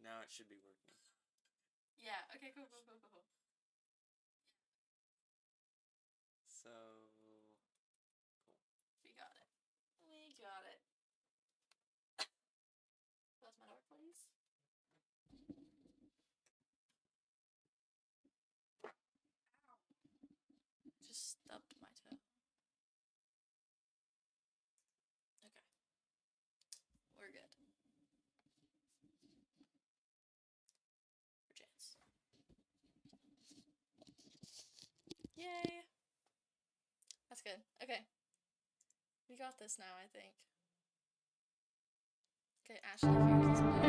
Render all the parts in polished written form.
now it should be working. Yeah, okay, cool. So, cool. We got it. Close my door, please. Ow. Just stubbed my toe. Okay. We're good. Chance. Yay! That's good. Okay. We got this now, I think. Okay, Ashley, here's this second.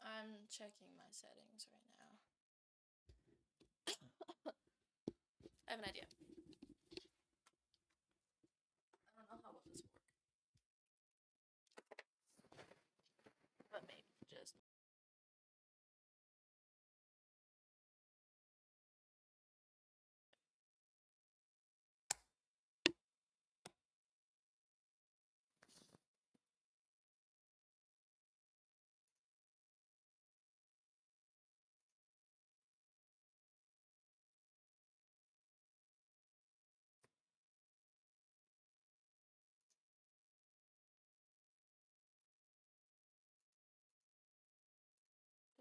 I'm checking my settings right now. I have an idea. I don't know how well this will work. But maybe just...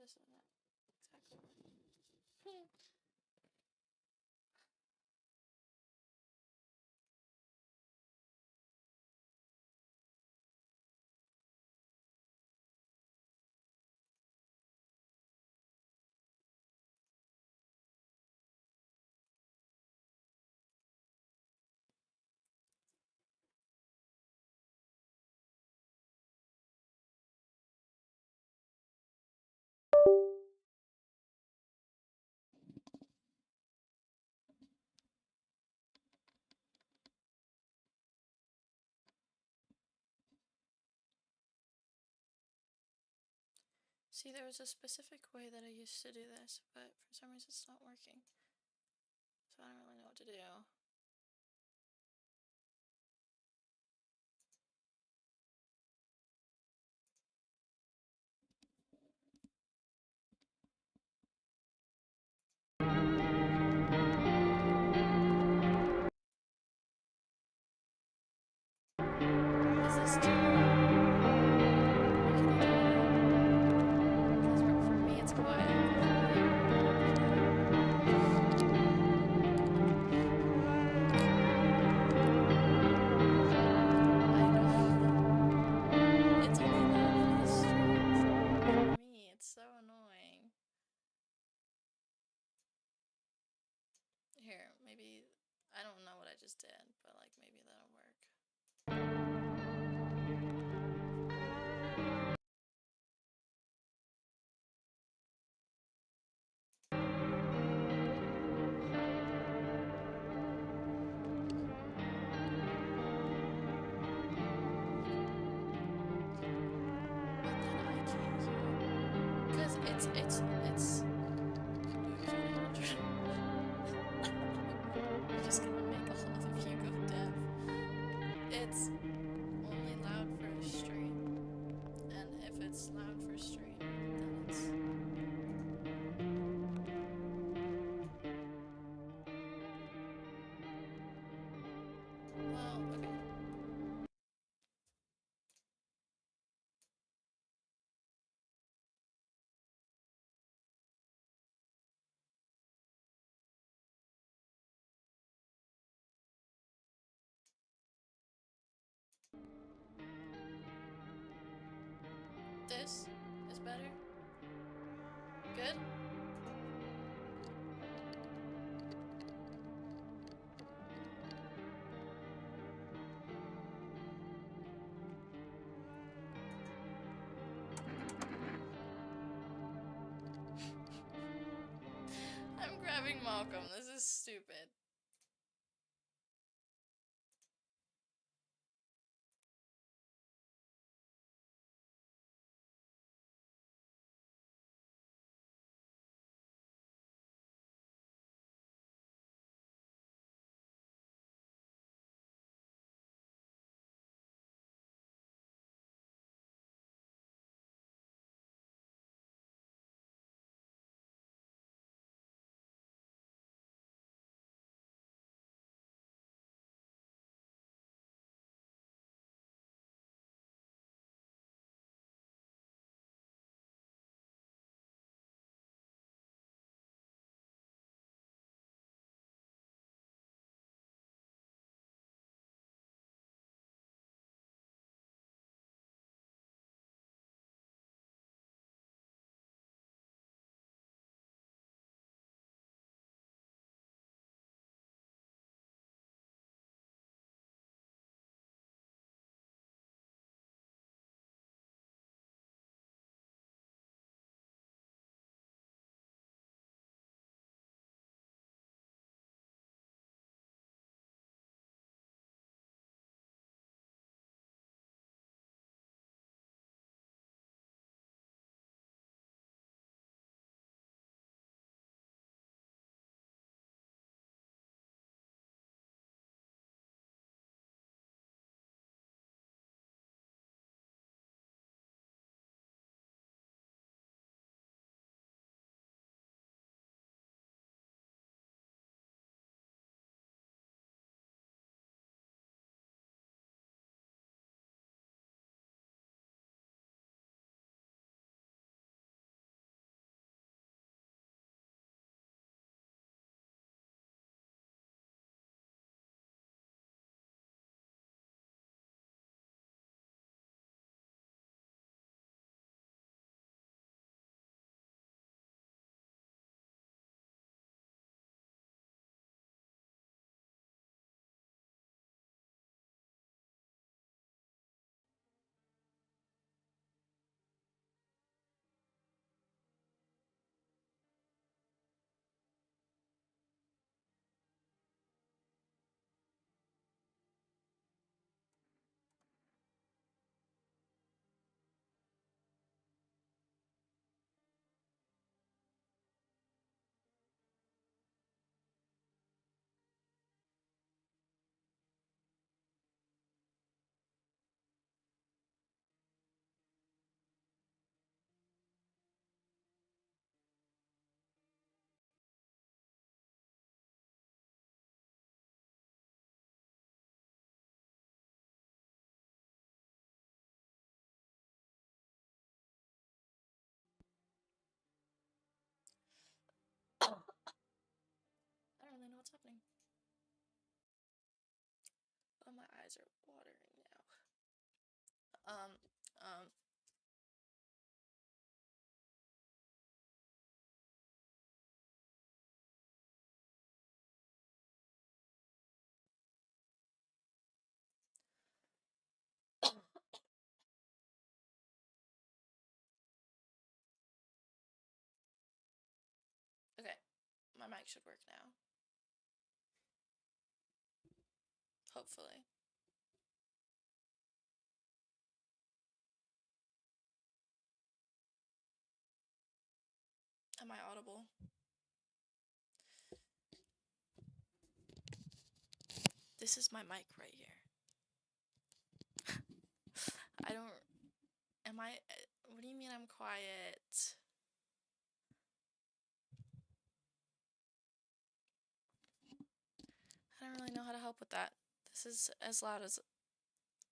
This is not exactly. See, there was a specific way that I used to do this, but for some reason it's not working. So I don't really know what to do. Is this too because for me it's quiet. It's only loud for the streams. For me, it's so annoying. Here, maybe I don't know what I just did, but like maybe that'll work. Because it's I'm just gonna make all of you go deaf. It's only loud for a stream, and if it's loud for stream, then it's... Well, okay. this is better. Good? I'm grabbing Malcolm. This is stupid. I don't really know what's happening. Oh, my eyes are watering now. Okay, my mic should work now. Hopefully. Am I audible? This is my mic right here. I don't. Am I. What do you mean I'm quiet? I don't really know how to help with that. This is as loud as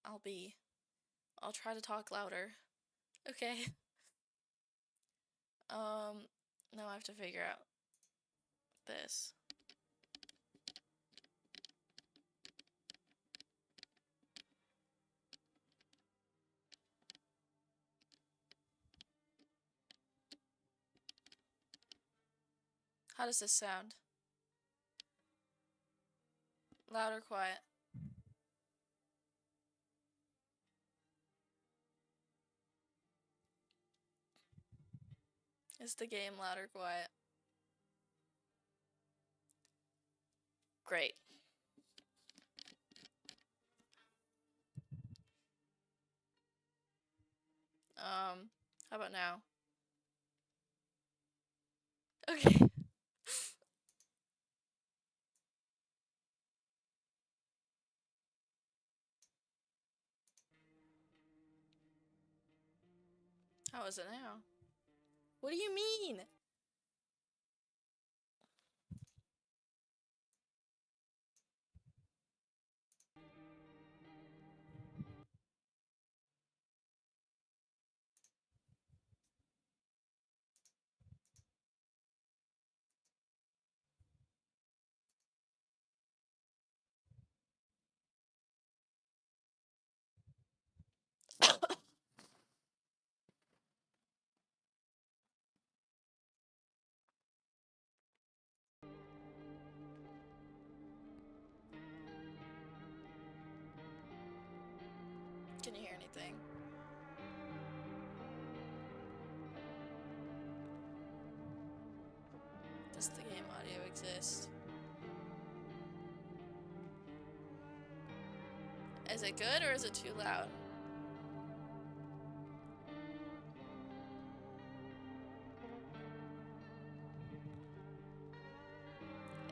I'll be. I'll try to talk louder. Okay. Now I have to figure out this. How does this sound? Loud or quiet? Is the game loud or quiet? Great. How about now? Okay. How is it now? What do you mean? Can you hear anything? Does the game audio exist? Is it good or is it too loud?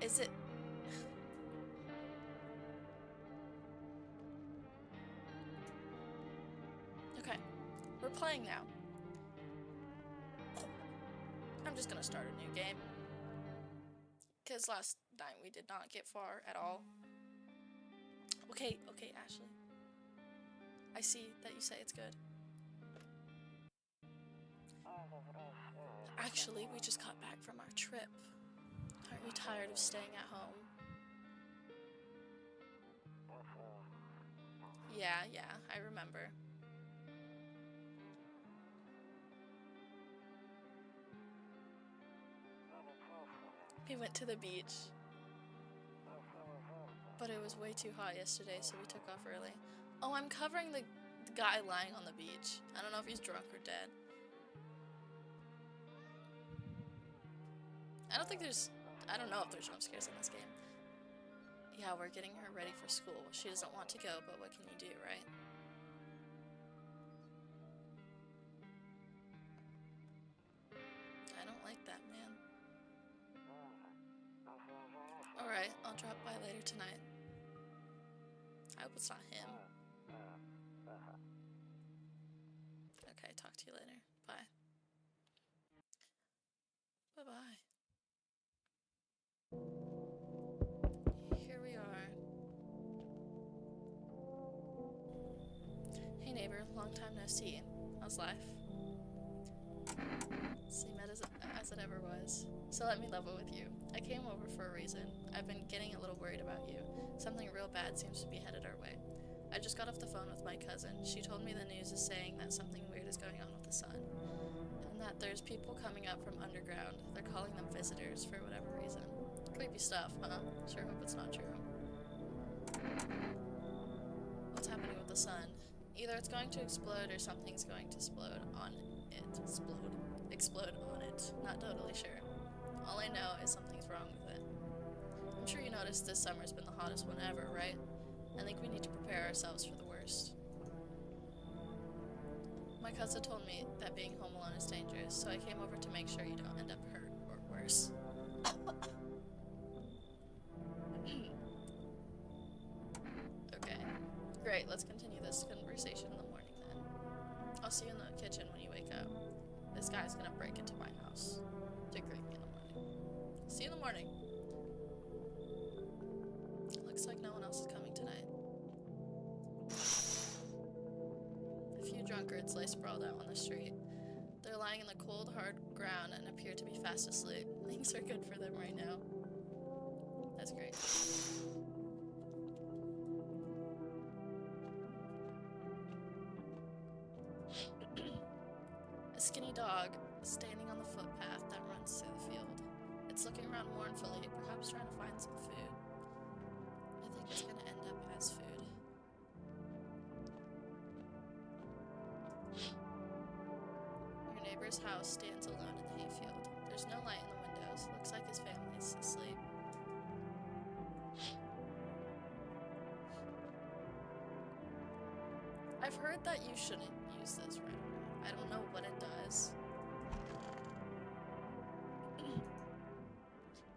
Is it... Okay, we're playing now. I'm just gonna start a new game. Because last night we did not get far at all. Okay, Ashley. I see that you say it's good. Actually, we just got back from our trip. Aren't you tired of staying at home? Yeah, I remember. We went to the beach. But it was way too hot yesterday, so we took off early. Oh, I'm covering the guy lying on the beach. I don't know if he's drunk or dead. I don't know if there's jump scares in this game. Yeah, we're getting her ready for school. She doesn't want to go, but what can you do, right? I don't like that, man. Alright, I'll drop by later tonight. I hope it's not him. Okay, talk to you later. Bye. Bye-bye. Here we are. Hey neighbor, long time no see. How's life? Same as it ever was. So let me level with you. I came over for a reason. I've been getting a little worried about you. Something real bad seems to be headed our way. I just got off the phone with my cousin. She told me the news is saying that something weird is going on with the sun. And that there's people coming up from underground. They're calling them visitors for whatever reason. Creepy stuff, huh? Sure hope it's not true. What's happening with the sun? Either it's going to explode or something's going to explode on it. Explode on it. Not totally sure. All I know is something's wrong with it. I'm sure you noticed this summer's been the hottest one ever, right? I think we need to prepare ourselves for the worst. My cousin told me that being home alone is dangerous, so I came over to make sure you don't end up hurt or worse. Okay. Great, let's continue this conversation in the morning then. I'll see you in the kitchen when you wake up. This guy's gonna break into my house to greet me in the morning. See you in the morning. Looks like no one else is coming tonight. A few drunkards lay sprawled out on the street. They're lying in the cold, hard ground and appear to be fast asleep. Things are good for them right now. That's great. A skinny dog standing on the footpath that runs through the field. It's looking around mournfully, perhaps trying to find some food. I think it's gonna end up as food. Your neighbor's house stands alone in the hayfield. There's no light in the windows. Looks like his family's asleep. I've heard that you shouldn't use this right now. I don't know what it does.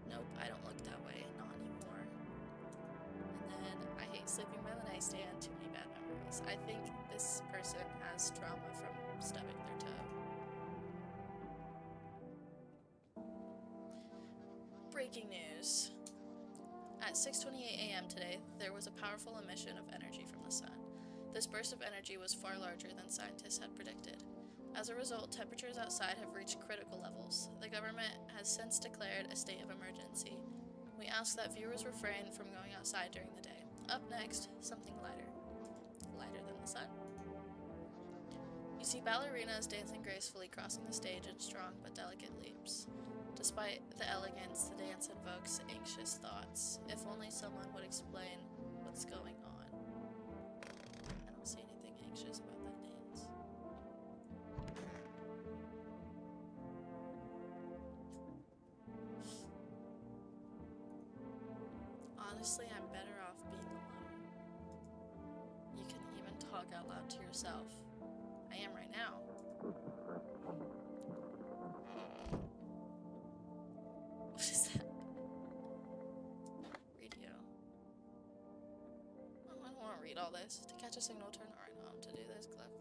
Nope, I don't look that way. Not anymore. And then, I hate sleeping by the nightstand. Too many bad memories. I think this person has trauma from stubbing their toe. Breaking news. At 6:28 a.m. today, there was a powerful emission of energy from the sun. This burst of energy was far larger than scientists had predicted. As a result, temperatures outside have reached critical levels. The government has since declared a state of emergency. We ask that viewers refrain from going outside during the day. Up next, something lighter. Lighter than the sun. You see ballerinas dancing gracefully, crossing the stage in strong but delicate leaps. Despite the elegance, the dance invokes anxious thoughts. If only someone would explain what's going on. I don't see anything anxious about that dance. Honestly, I'm better off being alone. You can even talk out loud to yourself. I am right now. What is that? Radio. Oh, I don't want to read all this. To catch a signal, turn the right home. To do this, click.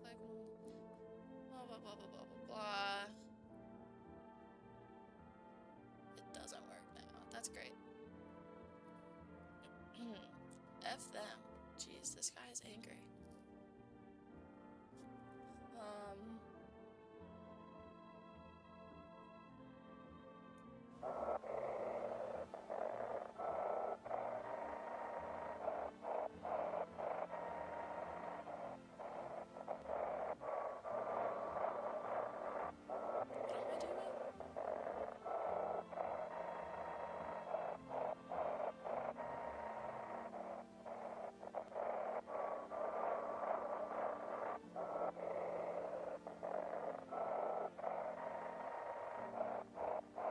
Blah, blah, blah, blah, blah, blah, blah. It doesn't work now. That's great. F them. Jeez, this guy is angry.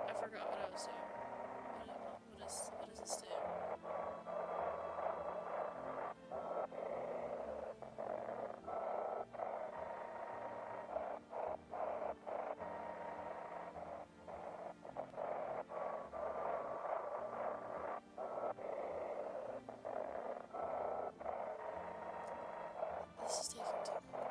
I forgot what I was doing. What does this do? This is taking too long.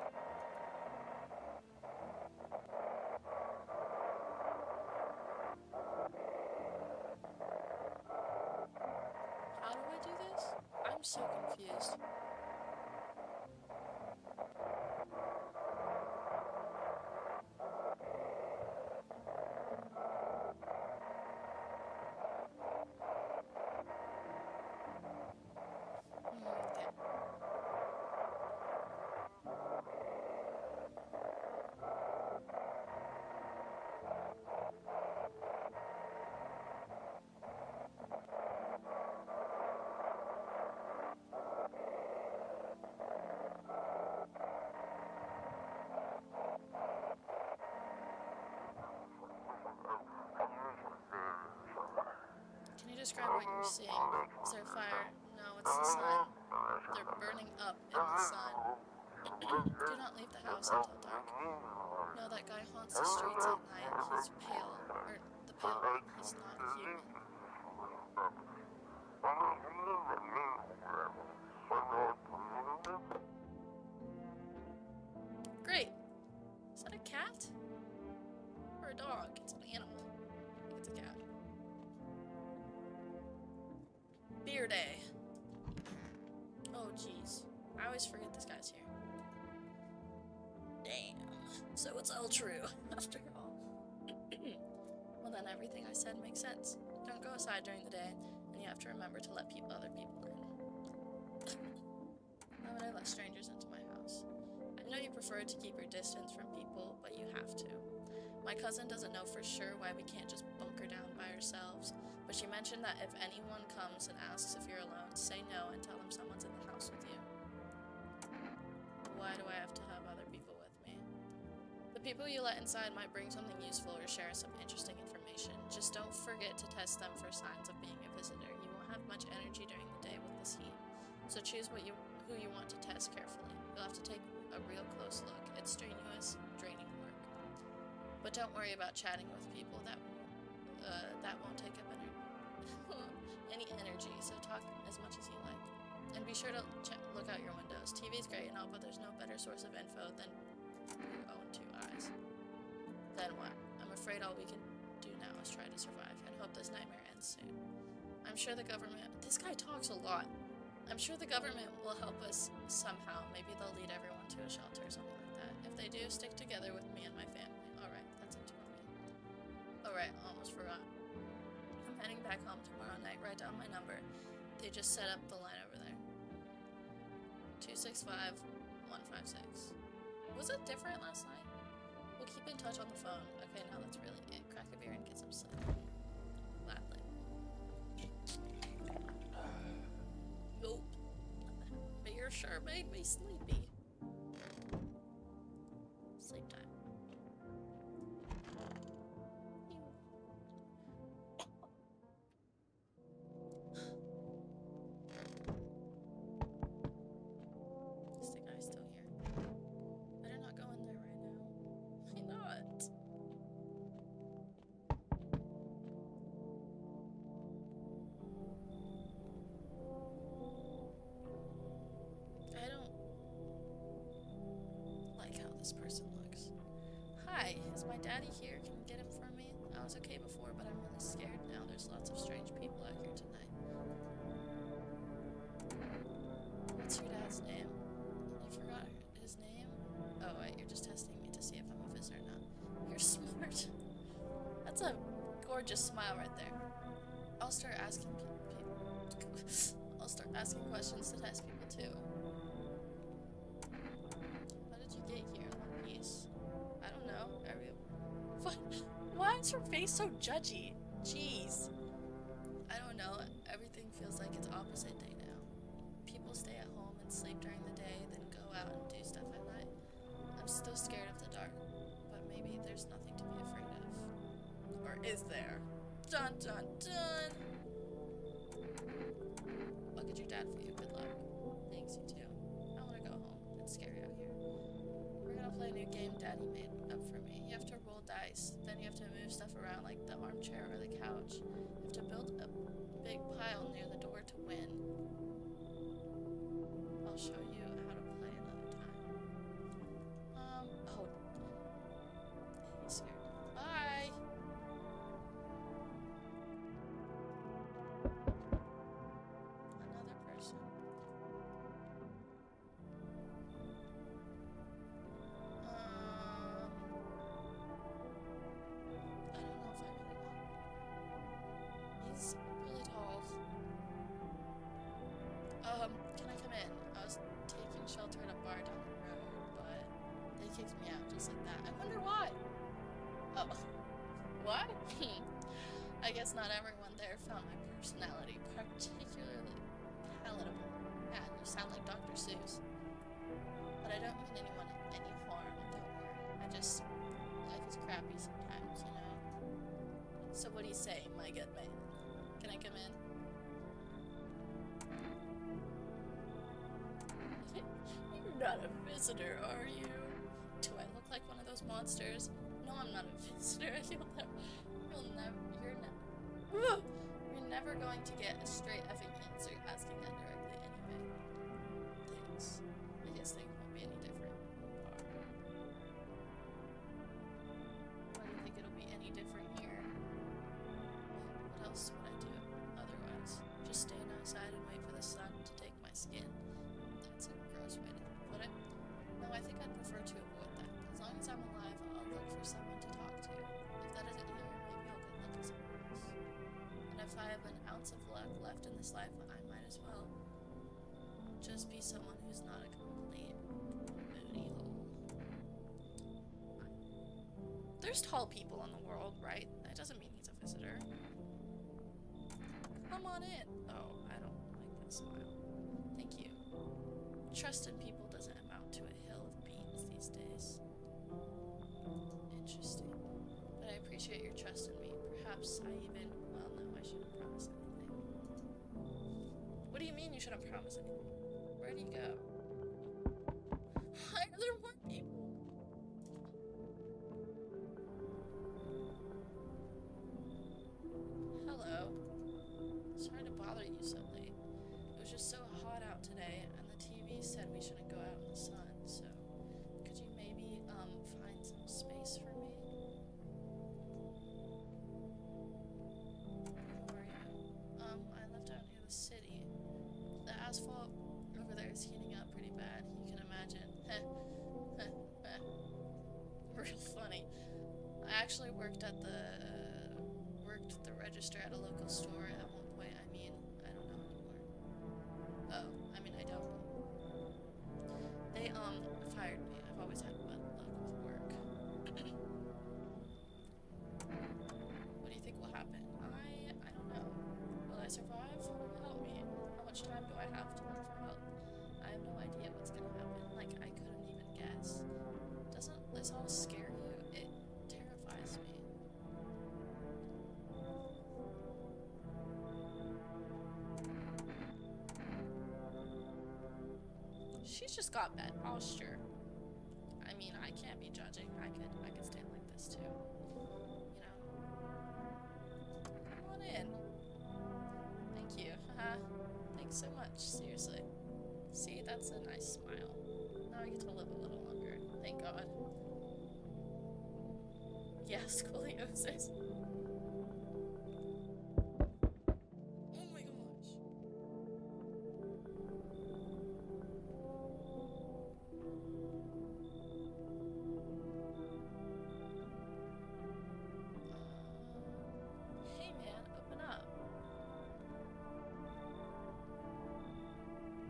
How do I do this? I'm so confused. Okay. Can you describe what you're seeing? Is there fire? No, it's the sun. They're burning up in the sun. Do not leave the house until dark. No, that guy haunts the streets at night. He's pale. Or, the pale one. He's not human. Great. Is that a cat? Or a dog? It's an animal. I think it's a cat. Beer day. Oh, jeez. I always forget this guy's here. Damn. So it's all true, after all. Well, then everything I said makes sense. Don't go outside during the day, and you have to remember to let other people in. Why would I let strangers into my house? I know you prefer to keep your distance from people, but you have to. My cousin doesn't know for sure why we can't just bunker down by yourselves, but she mentioned that if anyone comes and asks if you're alone, say no and tell them someone's in the house with you. Why do I have to have other people with me? The people you let inside might bring something useful or share some interesting information. Just don't forget to test them for signs of being a visitor. You won't have much energy during the day with this heat, so choose who you want to test carefully. You'll have to take a real close look. It's strenuous, draining work. But don't worry about chatting with people. That won't take up any energy, so talk as much as you like. And be sure to look out your windows. TV's great and all, but there's no better source of info than your own two eyes. Then what? I'm afraid all we can do now is try to survive and hope this nightmare ends soon. I'm sure the government... This guy talks a lot. I'm sure the government will help us somehow. Maybe they'll lead everyone to a shelter or something like that. If they do, stick together with me and my family. Alright, that's it tomorrow. Alright, almost forgot. I'm heading back home tomorrow night. Write down my number. They just set up the line over there. 265-156. Was it different last night? We'll keep in touch on the phone. Okay, now that's really it. Crack a beer and get some sleep. Gladly. Nope. Beer sure made me sleepy. Sleep time. Is the guy still here? Better not go in there right now. Why not? I don't like how this person looks. Hi, is my daddy here? Can you get him for me? I was okay before, but I'm really scared now. There's lots of strange people out here tonight. What's your dad's name? You forgot his name? Oh, wait, you're just testing me to see if I'm a visitor or not. You're smart. That's a gorgeous smile right there. I'll start asking I'll start asking questions to test people too. How did you get here in one piece? I don't know. Why is her face so judgy? Jeez. I don't know. Everything feels like it's opposite day now. People stay at home and sleep during the day, then go out and do stuff at night. I'm still scared of the dark, but maybe there's nothing to be afraid of. Or is there? Dun dun dun! What could your dad for you? Good luck. Thanks, you too. I want to go home. It's scary out here. We're gonna play a new game Daddy made up for me. You have to roll dice. Then you have to move stuff around like the armchair or the couch. You have to build a big pile near the door to win. I'll show you how to play another time. Oh. He's scared. Bye! Another person. I don't know if I really know. He's really tall. Can I come in? I was taking shelter at a bar down the road, but they kicked me out just like that. I wonder why. Oh, what? I guess not everyone there found my personality particularly palatable. Yeah, you sound like Dr. Seuss. But I don't mean anyone any harm, don't worry. Life is crappy sometimes, you know? So what do you say, my good man? Can I come in? You're not a visitor, are you? Do I look like one of those monsters? No, I'm not a visitor. You're never going to get a straight effing answer asking that directly anyway. Thanks. I guess things won't be any different. Why do you think it'll be any different here? What else would I do otherwise? Just stand outside and wait for the sun to take my skin? That's a gross way to put it. No, I think I'd prefer to avoid that. As long as I'm alive, I'll look for someone to talk to. If that isn't here, maybe I'll get lucky somewhere else. And if I have an ounce of luck left in this life, I might as well just be someone who's not a complete moody hole. There's tall people in the world, right? That doesn't mean he's a visitor. Come on in. Oh, I don't like that smile. Thank you. Trust in people doesn't amount to a hill of beans these days. Interesting. But I appreciate your trust in me. Perhaps I even... Well, no, I shouldn't promise anything. What do you mean you shouldn't promise anything? Where do you go? Why are there more people? Hello. Sorry to bother you so late. It was just so hot out today, and the TV said we shouldn't go out in the sun, so could you maybe, find some space for me? Where are you? I live out near the city. The asphalt over there is heating up pretty bad, you can imagine. Real funny. I actually worked the register at a local store at one point. I mean, I don't know anymore. Oh, I mean, I don't. They, fired me. I've always had bad luck with work. What do you think will happen? I don't know. Will I survive? Help me. How much time do I have to look for help? I have no idea what's gonna happen. Like, I couldn't even guess. Doesn't this all scare you? It terrifies me. She's just got bad posture. I mean, I can't be judging. I could stand like this too. You know. Come on in. Thank you. Haha. Thanks so much. Seriously. See, that's a nice smile. Now I get to live a little longer. Thank God. Yeah, scoliosis. Oh my gosh. Hey man, open up.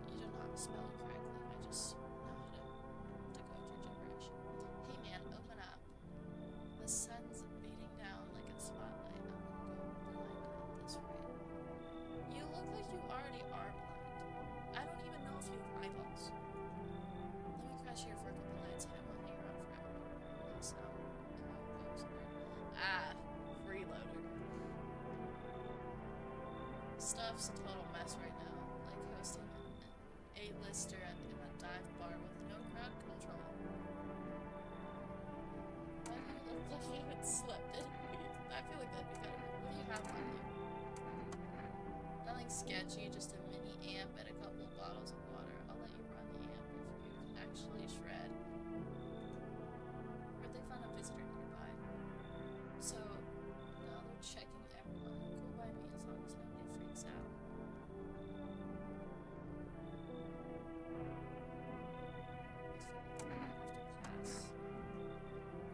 You do not spell it correctly. I just know how to decode your gibberish. Hey man, open up. The sun's beating down like a spotlight. I'm gonna go blind at this rate. You look like you already are blind. I don't even know if you have eyeballs. Let me crash here for a couple nights. I won't hang around forever. Also, freeloader. Stuff's a total mess right now. Like hosting an A-lister in a dive bar with no crowd control. Why do you look like you haven't slept in a week? I feel like that'd be better. What do you have on you? Nothing sketchy, just a mini amp and a couple of bottles of water. I'll let you run the amp if you can actually shred. Where'd they find a visitor nearby? So, now they're checking everyone. Cool by me as long as nobody freaks out.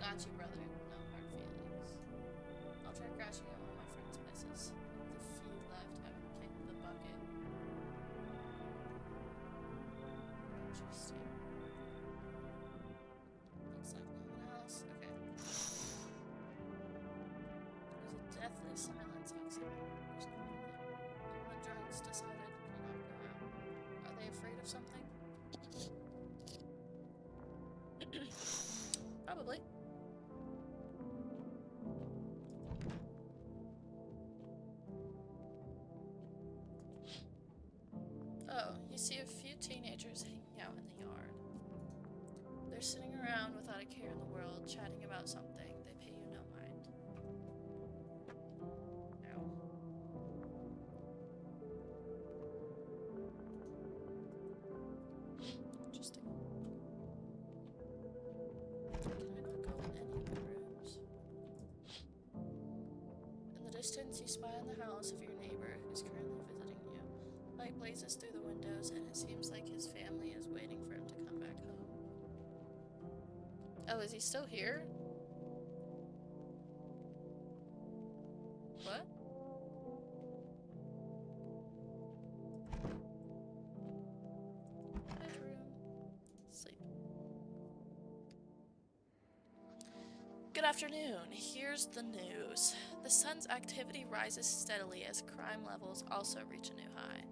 Got you, brother. No hard feelings. I'll try crashing at one of my friend's places. The few left haven't kicked the bucket. Interesting. Looks like no one else. Okay. There's a deathly silence outside. There's no one there. Even the drugs decided to not go out. Are they afraid of something? Probably. Oh, you see a few teenagers hanging out in the yard. They're sitting around without a care in the world, chatting about something. They pay you no mind. Ow. Interesting. Can I not go in any of the rooms? In the distance, you spy on the house of your neighbor who's currently visiting you. Light blazes through the windows, and it seems like his family is waiting for him to come back home. Oh, is he still here? What? Bedroom. Sleep. Good afternoon. Here's the news. The sun's activity rises steadily as crime levels also reach a new high.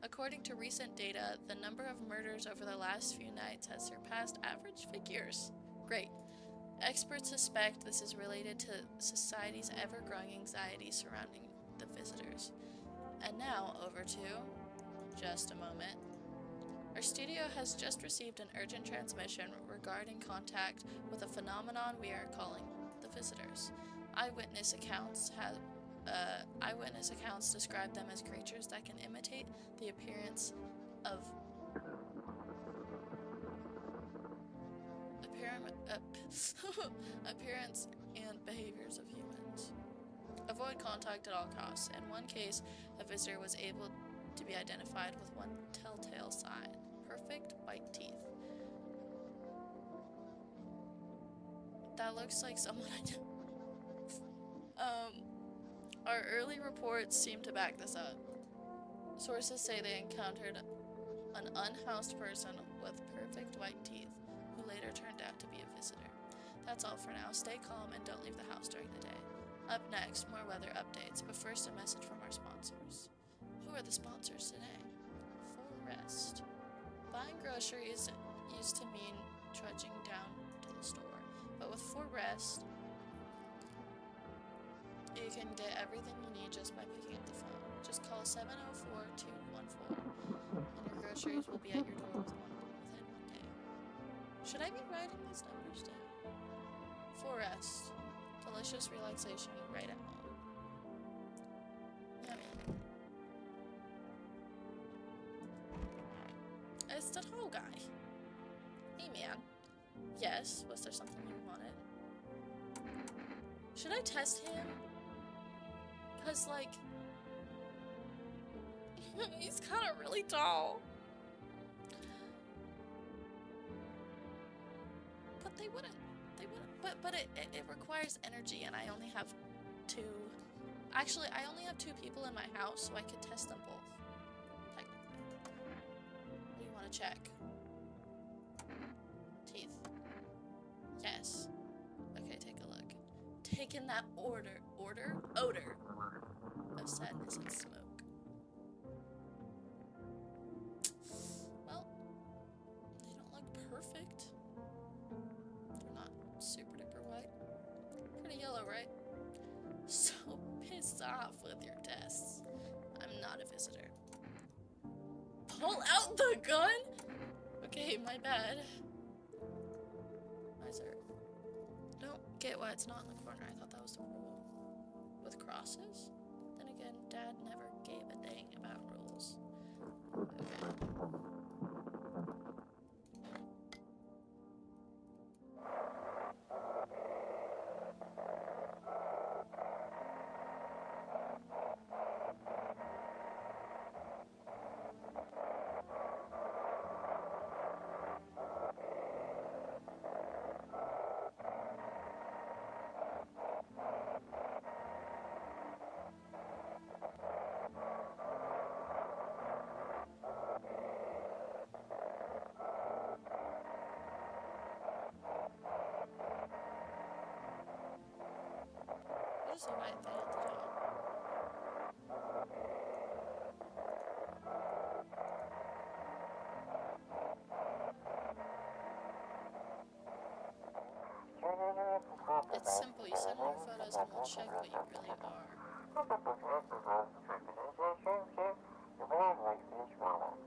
According to recent data, the number of murders over the last few nights has surpassed average figures. Great. Experts suspect this is related to society's ever-growing anxiety surrounding the visitors. And now, over to... just a moment. Our studio has just received an urgent transmission regarding contact with a phenomenon we are calling the visitors. Eyewitness accounts describe them as creatures that can imitate the appearance and behaviors of humans. Avoid contact at all costs. In one case, a visitor was able to be identified with one telltale sign: perfect white teeth. That looks like someone I know. Our early reports seem to back this up. Sources say they encountered an unhoused person with perfect white teeth, who later turned out to be a visitor. That's all for now. Stay calm and don't leave the house during the day. Up next, more weather updates, but first a message from our sponsors. Who are the sponsors today? For Rest. Buying groceries used to mean trudging down to the store, but with For Rest, you can get everything you need just by picking up the phone. Just call 704-214, and your groceries will be at your door within 1 day. Should I be writing these numbers down? For Rest. Delicious relaxation right at home. Yummy. It's the tall guy. Hey man. Yes, was there something you wanted? Should I test him? Cause like, he's kind of really tall. But they wouldn't. But it requires energy, and I only have two. Actually, I only have 2 people in my house, so I could test them both. Technically. What do you want to check? Teeth. Yes. Okay, take a look. Take in that odor of sadness and smoke. Well, they don't look perfect. They're not super duper white. Pretty yellow, right? So piss off with your tests. I'm not a visitor. Pull out the gun? Okay, my bad. Miser. Don't get why it's not in the corner. I thought that was the rule. With crosses? Then again, Dad never gave a dang about rules. Okay. What is the white thing at the top? It's simple. You send me your photos and we'll check what you really are.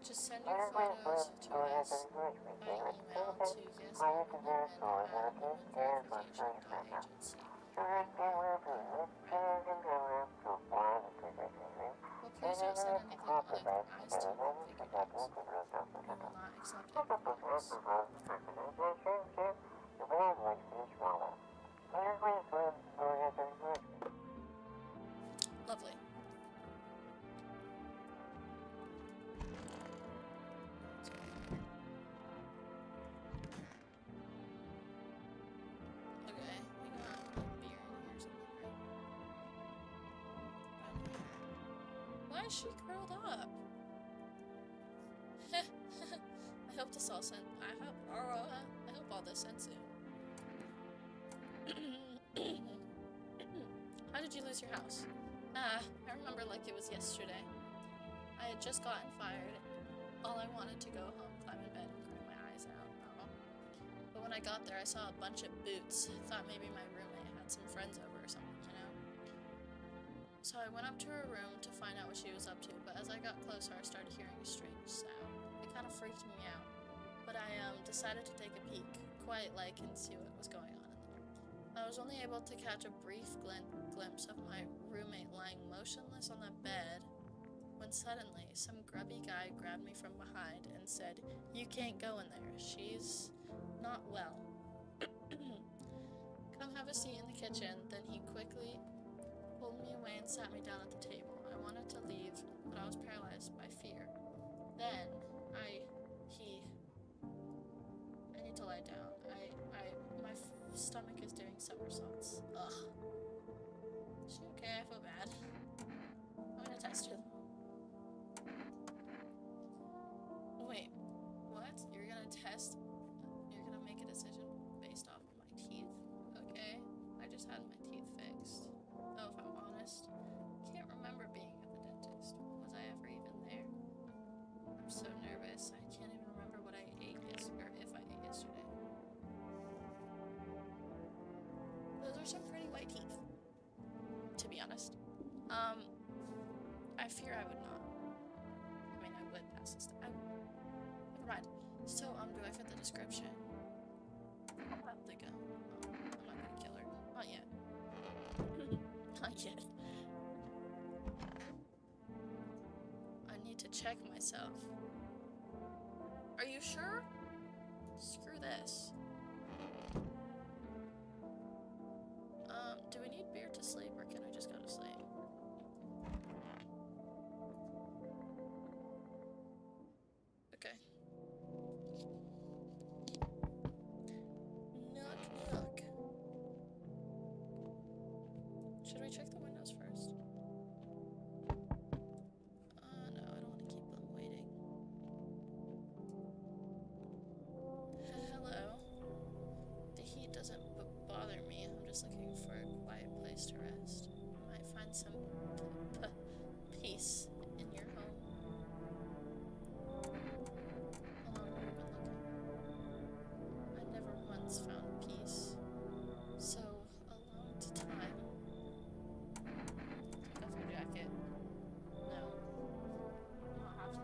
Just send your photos to us by email to yeshumanverification.agency. Well, please don't send anything unauthorized to figures. We will not accept inquiries. Lovely. Okay, we got like beer in here or something, right? Why is she curled up? I hope this all sent. I hope all this sent soon. did you lose your house? Ah, I remember like it was yesterday. I had just gotten fired. All I wanted to go home, climb in bed, and cry my eyes out. Oh. But when I got there, I saw a bunch of boots. Thought maybe my roommate had some friends over or something, you know? So I went up to her room to find out what she was up to, but as I got closer, I started hearing a strange sound. It kind of freaked me out. But I decided to take a peek, quite like, and see what was going on in there. I was only able to catch a brief glimpse of my roommate lying motionless on the bed, when suddenly some grubby guy grabbed me from behind and said, "You can't go in there. She's not well. Come have a seat in the kitchen." Then he quickly pulled me away and sat me down at the table. I wanted to leave, but I was paralyzed by fear. Then I need to lie down. My stomach is doing somersaults. Ugh. Is she okay? I feel bad. I'm gonna test her. Wait, what? You're gonna make a decision based off of my teeth? Okay. I just had my teeth fixed. Though if I'm honest, I can't remember being at the dentist. Was I ever even there? I'm so nervous. I can't even remember what I ate or if I ate yesterday. Those are some pretty white teeth, to be honest. I fear I would not. I mean, I would pass this. Never mind. So, do I fit the description? I don't think I'm not gonna kill her. Not yet. Not yet. I need to check myself. Are you sure? Screw this. Do we need beer to sleep, or can I just go to sleep? Okay. Knock, knock. Should we check the windows first? No, I don't want to keep them waiting. Hello. The heat doesn't bother me. I'm just looking for a quiet place to rest. You might find some peace in your home. How long have you been looking? I never once found peace. So, a long time. Take off your jacket. No. You don't have to.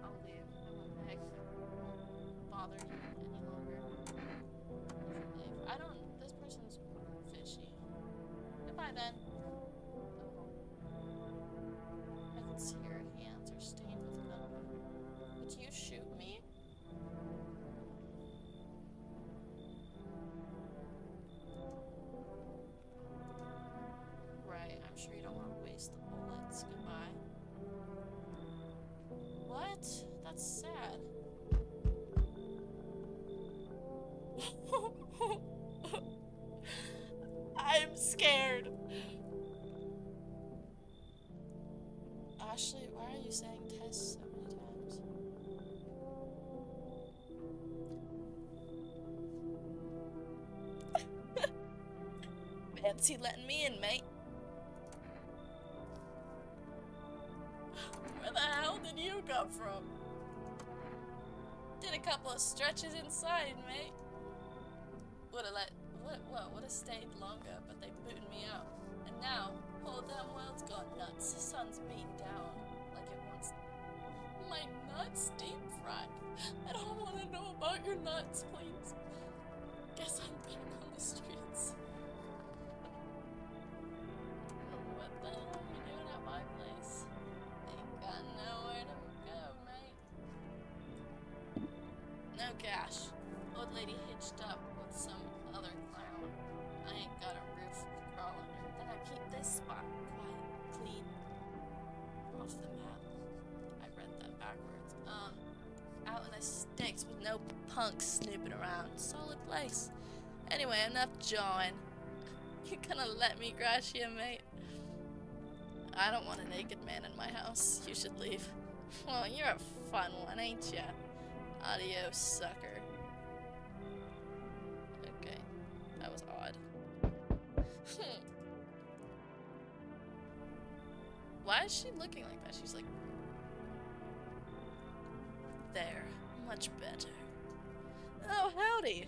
I'll leave. I won't bother you any longer. Leave. This person's fishy. Goodbye then. I can see your hands are stained with blood. Would you shoot me? Right, I'm sure you don't want to waste the bullets. Goodbye. What? That's sad. I'm scared. Ashley, why are you saying test so many times? Fancy letting me in, mate. Where the hell did you come from? Did a couple of stretches inside, mate. Would have stayed longer, but they booted me out. And now, whole damn world's gone nuts. The sun's beaten down like it wants my nuts deep fried. I don't want to know about your nuts, please. Guess I'm back on the streets. What the hell are you doing at my place? Ain't got nowhere to go, mate. No cash. Old lady hitched up with some other clown. I ain't got a roof to crawl under. Then I keep this spot quiet, clean, off the map. I read that backwards. Out in the sticks with no punks snooping around. Solid place. Anyway, enough jawing. You gonna let me crash here, mate? I don't want a naked man in my house. You should leave. Well, you're a fun one, ain't ya? Adios, sucker. Okay, that was odd. Why is she looking like that? She's like... There. Much better. Oh, howdy!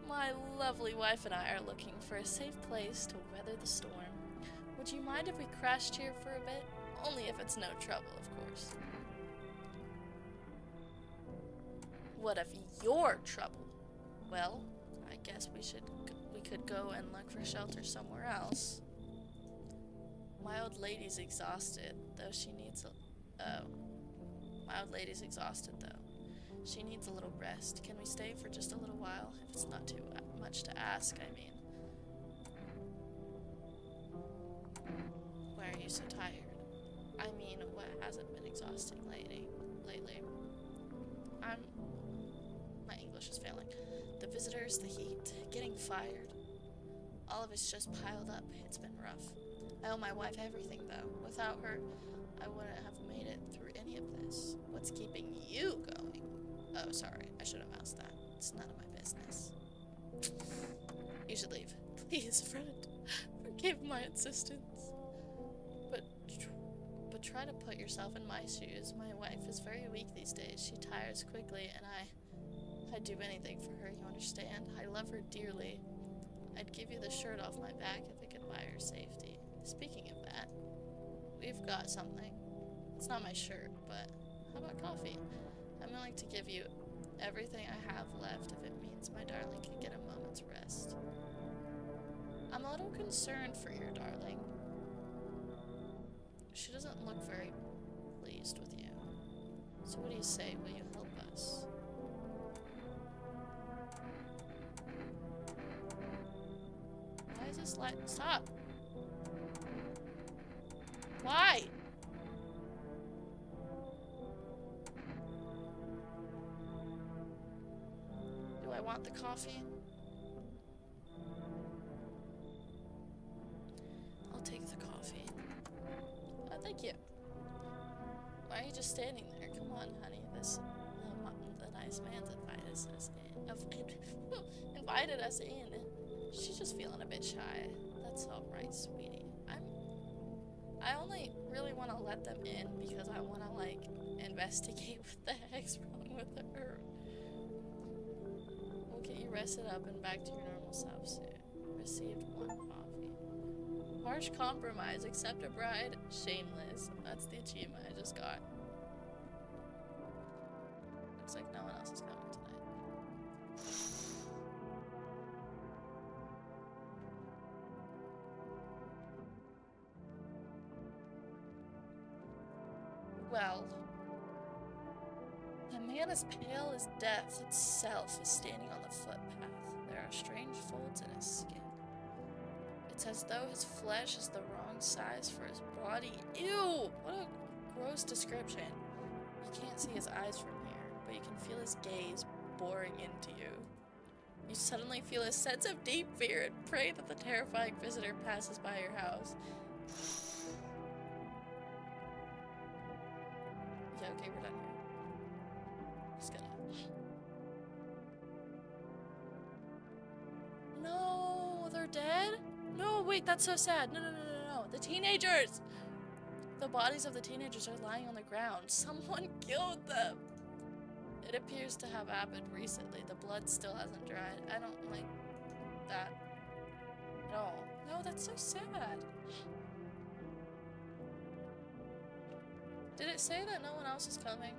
My lovely wife and I are looking for a safe place to weather the storm. Would you mind if we crashed here for a bit? Only if it's no trouble, of course. What if you're trouble? Well, I guess we could go and look for shelter somewhere else. My old lady's exhausted, though she needs a... My old lady's exhausted, though. She needs a little rest. Can we stay for just a little while? If it's not too much to ask, I mean. Why are you so tired? I mean, what hasn't been exhausting lately? My English is failing. The visitors, the heat, getting fired. All of it's just piled up. It's been rough. I owe my wife everything, though. Without her, I wouldn't have made it through any of this. What's keeping you going? Oh, sorry. I should have asked that. It's none of my business. You should leave. Please, friend. Forgive my insistence. But try to put yourself in my shoes. My wife is very weak these days. She tires quickly, and I'd do anything for her, you understand? I love her dearly. I'd give you the shirt off my back if it could buy her safety. Speaking of that, we've got something. It's not my shirt, but how about coffee? I'm willing to give you everything I have left if it means my darling can get a moment's rest. I'm a little concerned for your darling. She doesn't look very pleased with you. So what do you say? Will you help us? Why is this light? Stop! Why? Do I want the coffee? I'll take the coffee. Oh, thank you. Why are you just standing there? Come on, honey. The nice man's invited us in. Invited us in. She's just feeling a bit shy. That's alright, sweetie. I only really want to let them in because I want to, like, investigate what the heck's wrong with her. We'll get you rested up and back to your normal self soon. Received 1 coffee. Harsh compromise. Accept a bride. Shameless. That's the achievement I just got. Looks like no one else is coming tonight. Well, a man as pale as death itself is standing on the footpath. There are strange folds in his skin. It's as though his flesh is the wrong size for his body. Ew! What a gross description. You can't see his eyes from here, but you can feel his gaze boring into you. You suddenly feel a sense of deep fear and pray that the terrifying visitor passes by your house. Yeah, okay, we're done here. Just gonna... No, they're dead? No, wait, that's so sad. No. The teenagers! The bodies of the teenagers are lying on the ground. Someone killed them! It appears to have happened recently. The blood still hasn't dried. I don't like that. No. No, that's so sad. Did it say that no one else is coming?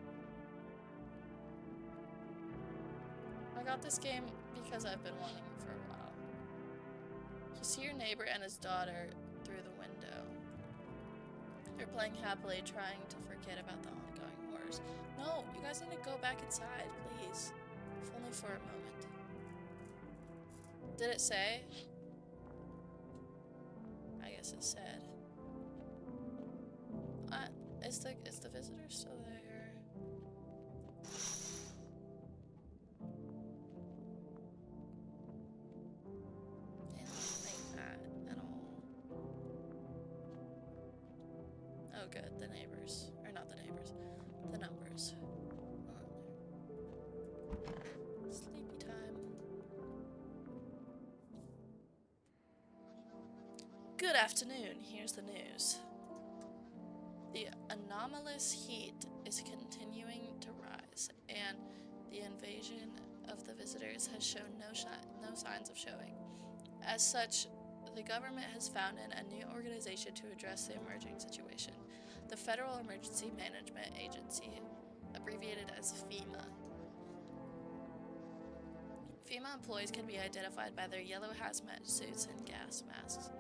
I got this game because I've been wanting it for a while. You see your neighbor and his daughter through the window. They're playing happily, trying to forget about the ongoing horrors. No, you guys need to go back inside, please. If only for a moment. Did it say? I guess it said. Is the visitor still there? I don't think that at all. Oh good, the neighbors. Or not the neighbors. The numbers. Sleepy time. Good afternoon, here's the news. anomalous heat is continuing to rise, and the invasion of the visitors has shown no signs of showing. As such, the government has founded a new organization to address the emerging situation, the Federal Emergency Management Agency, abbreviated as FEMA. FEMA employees can be identified by their yellow hazmat suits and gas masks.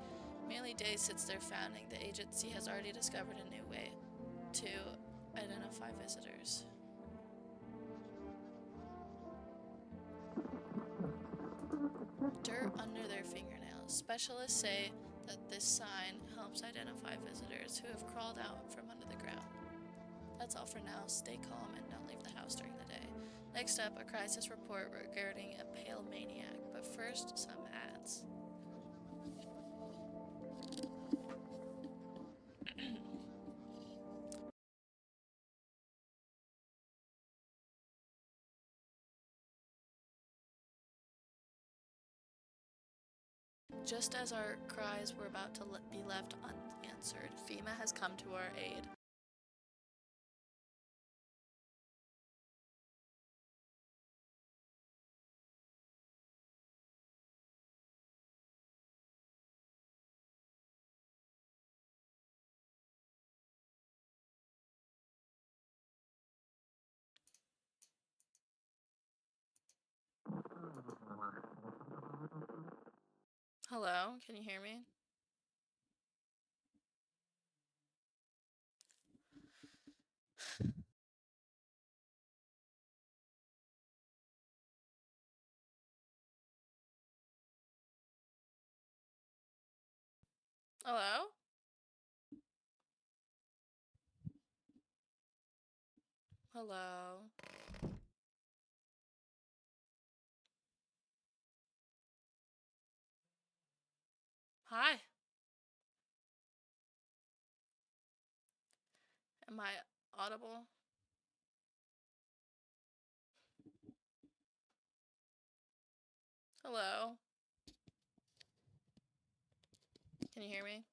Merely days since their founding, the agency has already discovered a new way to identify visitors. Dirt under their fingernails. Specialists say that this sign helps identify visitors who have crawled out from under the ground. That's all for now. Stay calm and don't leave the house during the day. Next up, a crisis report regarding a pale maniac, but first, some ads. Just as our cries were about to be left unanswered, FEMA has come to our aid. Hello, can you hear me? Hello? Hello? Hi. Am I audible? Hello? Can you hear me?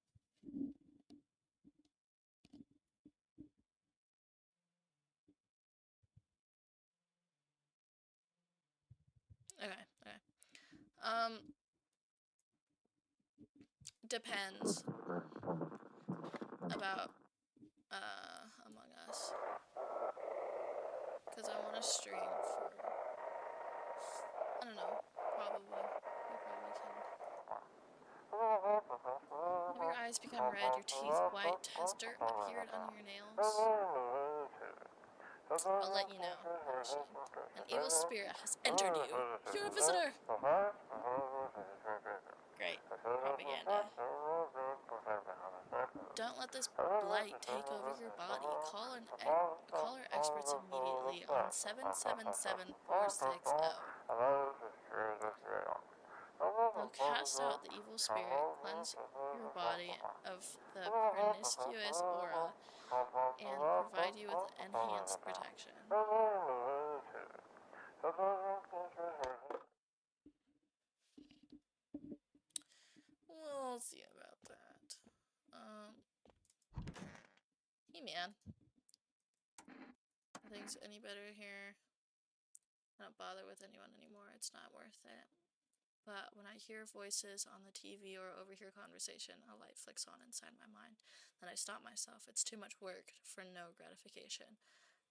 Okay, okay. Depends about Among Us, because I want to stream for, I don't know, probably, we probably can. Have your eyes become red, your teeth white, has dirt appeared under your nails? I'll let you know. An evil spirit has entered you. You're a visitor! Great. Propaganda. Don't let this blight take over your body. Call our experts immediately on 777-460. They'll cast out the evil spirit, cleanse your body of the promiscuous aura, and provide you with enhanced protection. We'll see about that. Hey man. Are things any better here? I don't bother with anyone anymore, it's not worth it. But when I hear voices on the TV or overhear conversation, a light flicks on inside my mind. Then I stop myself. It's too much work for no gratification.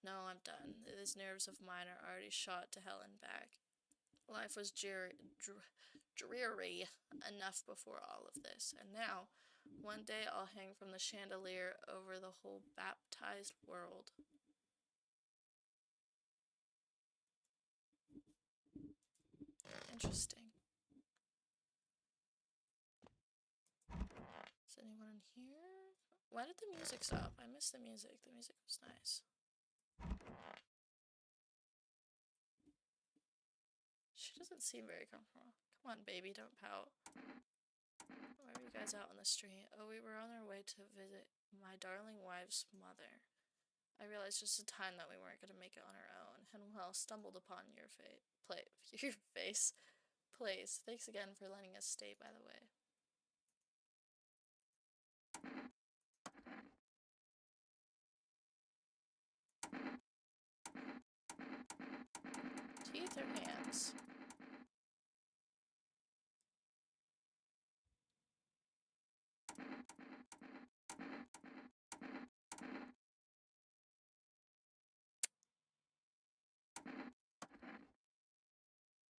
No, I'm done. These nerves of mine are already shot to hell and back. Life was dreary enough before all of this, and now, one day I'll hang from the chandelier over the whole baptized world. Interesting. Is anyone in here? Why did the music stop? I missed the music. The music was nice. She doesn't seem very comfortable. Come on, baby, don't pout. Why were you guys out on the street? Oh, we were on our way to visit my darling wife's mother. I realized just in time that we weren't going to make it on our own, and well, stumbled upon your face. Place. Thanks again for letting us stay, by the way. house.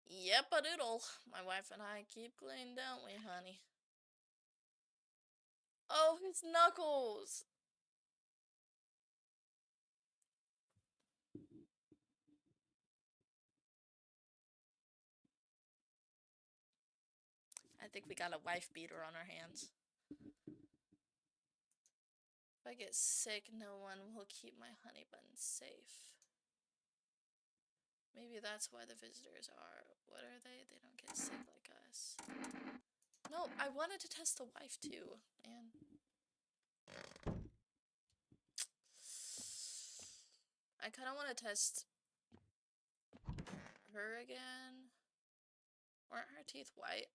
Yep, a doodle. My wife and I keep clean, don't we, honey? Oh, his knuckles! I think we got a wife beater on our hands. If I get sick, no one will keep my honey buns safe. Maybe that's why the visitors are. What are they? They don't get sick like us. No, I wanted to test the wife too, and I kind of want to test her again. Weren't her teeth white?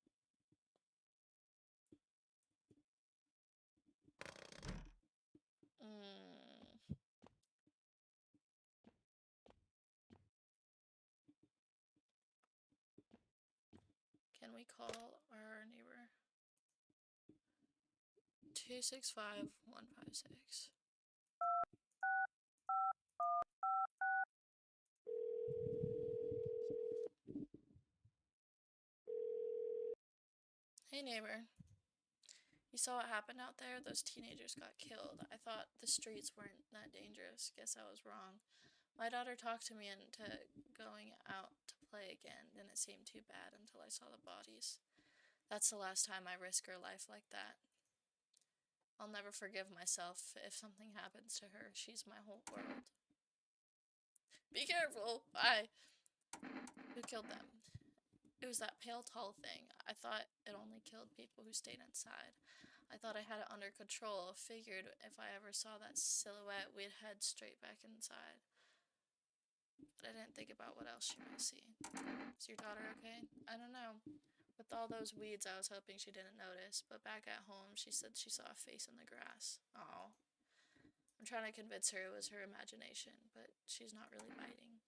Can we call our neighbor? 265-156. Hey neighbor. You saw what happened out there? Those teenagers got killed. I thought the streets weren't that dangerous. Guess I was wrong. My daughter talked to me into going out to play again. Didn't seem too bad until I saw the bodies. That's the last time I risk her life like that. I'll never forgive myself if something happens to her. She's my whole world. Be careful! Who killed them? It was that pale, tall thing. I thought it only killed people who stayed inside. I thought I had it under control. Figured if I ever saw that silhouette, we'd head straight back inside. But I didn't think about what else she might see. Is your daughter okay? I don't know. With all those weeds, I was hoping she didn't notice. But back at home, she said she saw a face in the grass. Oh. I'm trying to convince her it was her imagination, but she's not really biting.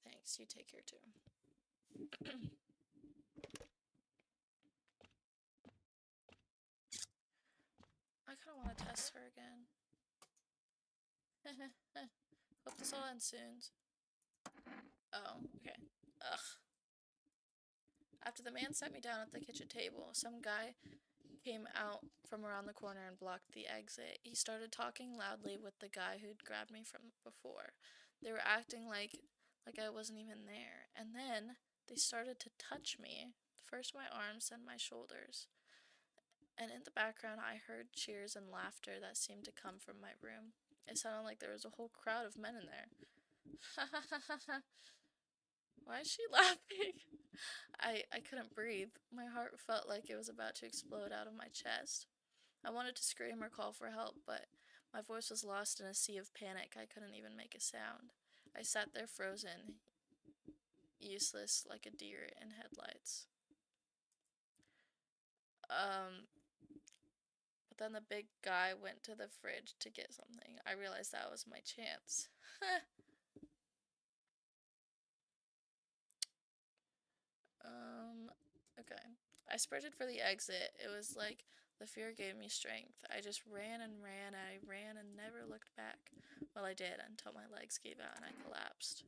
Thanks. You take care too. I kind of want to test her again. Hope this all ends soon. Oh, okay. Ugh. After the man sat me down at the kitchen table, some guy came out from around the corner and blocked the exit. He started talking loudly with the guy who'd grabbed me from before. They were acting like I wasn't even there. And then they started to touch me. First my arms, then my shoulders. And in the background, I heard cheers and laughter that seemed to come from my room. It sounded like there was a whole crowd of men in there. Ha ha ha ha ha. Why is she laughing? I couldn't breathe. My heart felt like it was about to explode out of my chest. I wanted to scream or call for help, but my voice was lost in a sea of panic. I couldn't even make a sound. I sat there frozen, useless like a deer in headlights. But then the big guy went to the fridge to get something. I realized that was my chance. Okay. I sprinted for the exit. It was like the fear gave me strength. I just ran and ran, and I ran and never looked back. Well, I did until my legs gave out and I collapsed.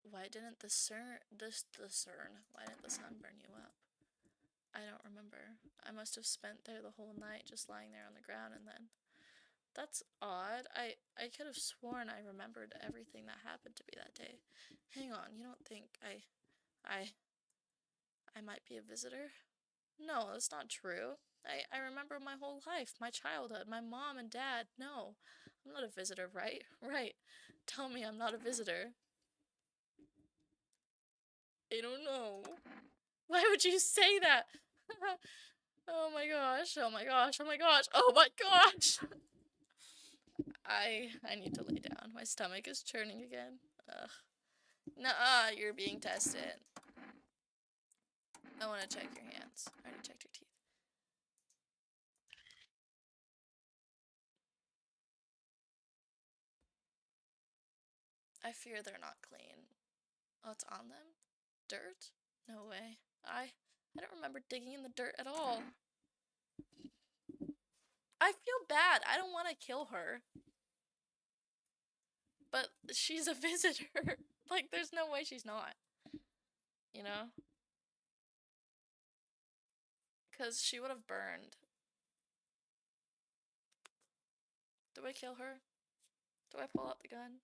Why didn't the sun burn you up? I don't remember. I must have spent there the whole night just lying there on the ground and then... That's odd. I could have sworn I remembered everything that happened to me that day. Hang on, you don't think I might be a visitor? No, that's not true. I remember my whole life, my childhood, my mom and dad. No, I'm not a visitor, right? Right. Tell me I'm not a visitor. I don't know. Why would you say that? Oh my gosh, oh my gosh, oh my gosh, oh my gosh! I need to lay down. My stomach is churning again. Ugh. Nuh-uh, you're being tested. I want to check your hands. I already checked your teeth. I fear they're not clean. Oh, it's on them? Dirt? No way. I don't remember digging in the dirt at all. I feel bad. I don't want to kill her. But she's a visitor. Like, there's no way she's not. You know? Because she would have burned. Do I kill her? Do I pull out the gun?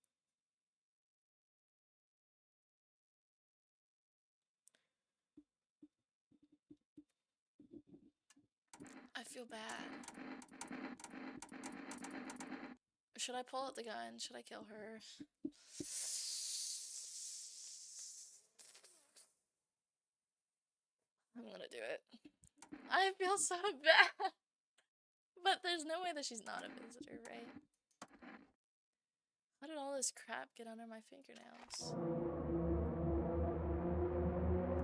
I feel bad. Should I pull out the gun? Should I kill her? I'm gonna do it. I feel so bad. But there's no way that she's not a visitor, right? How did all this crap get under my fingernails?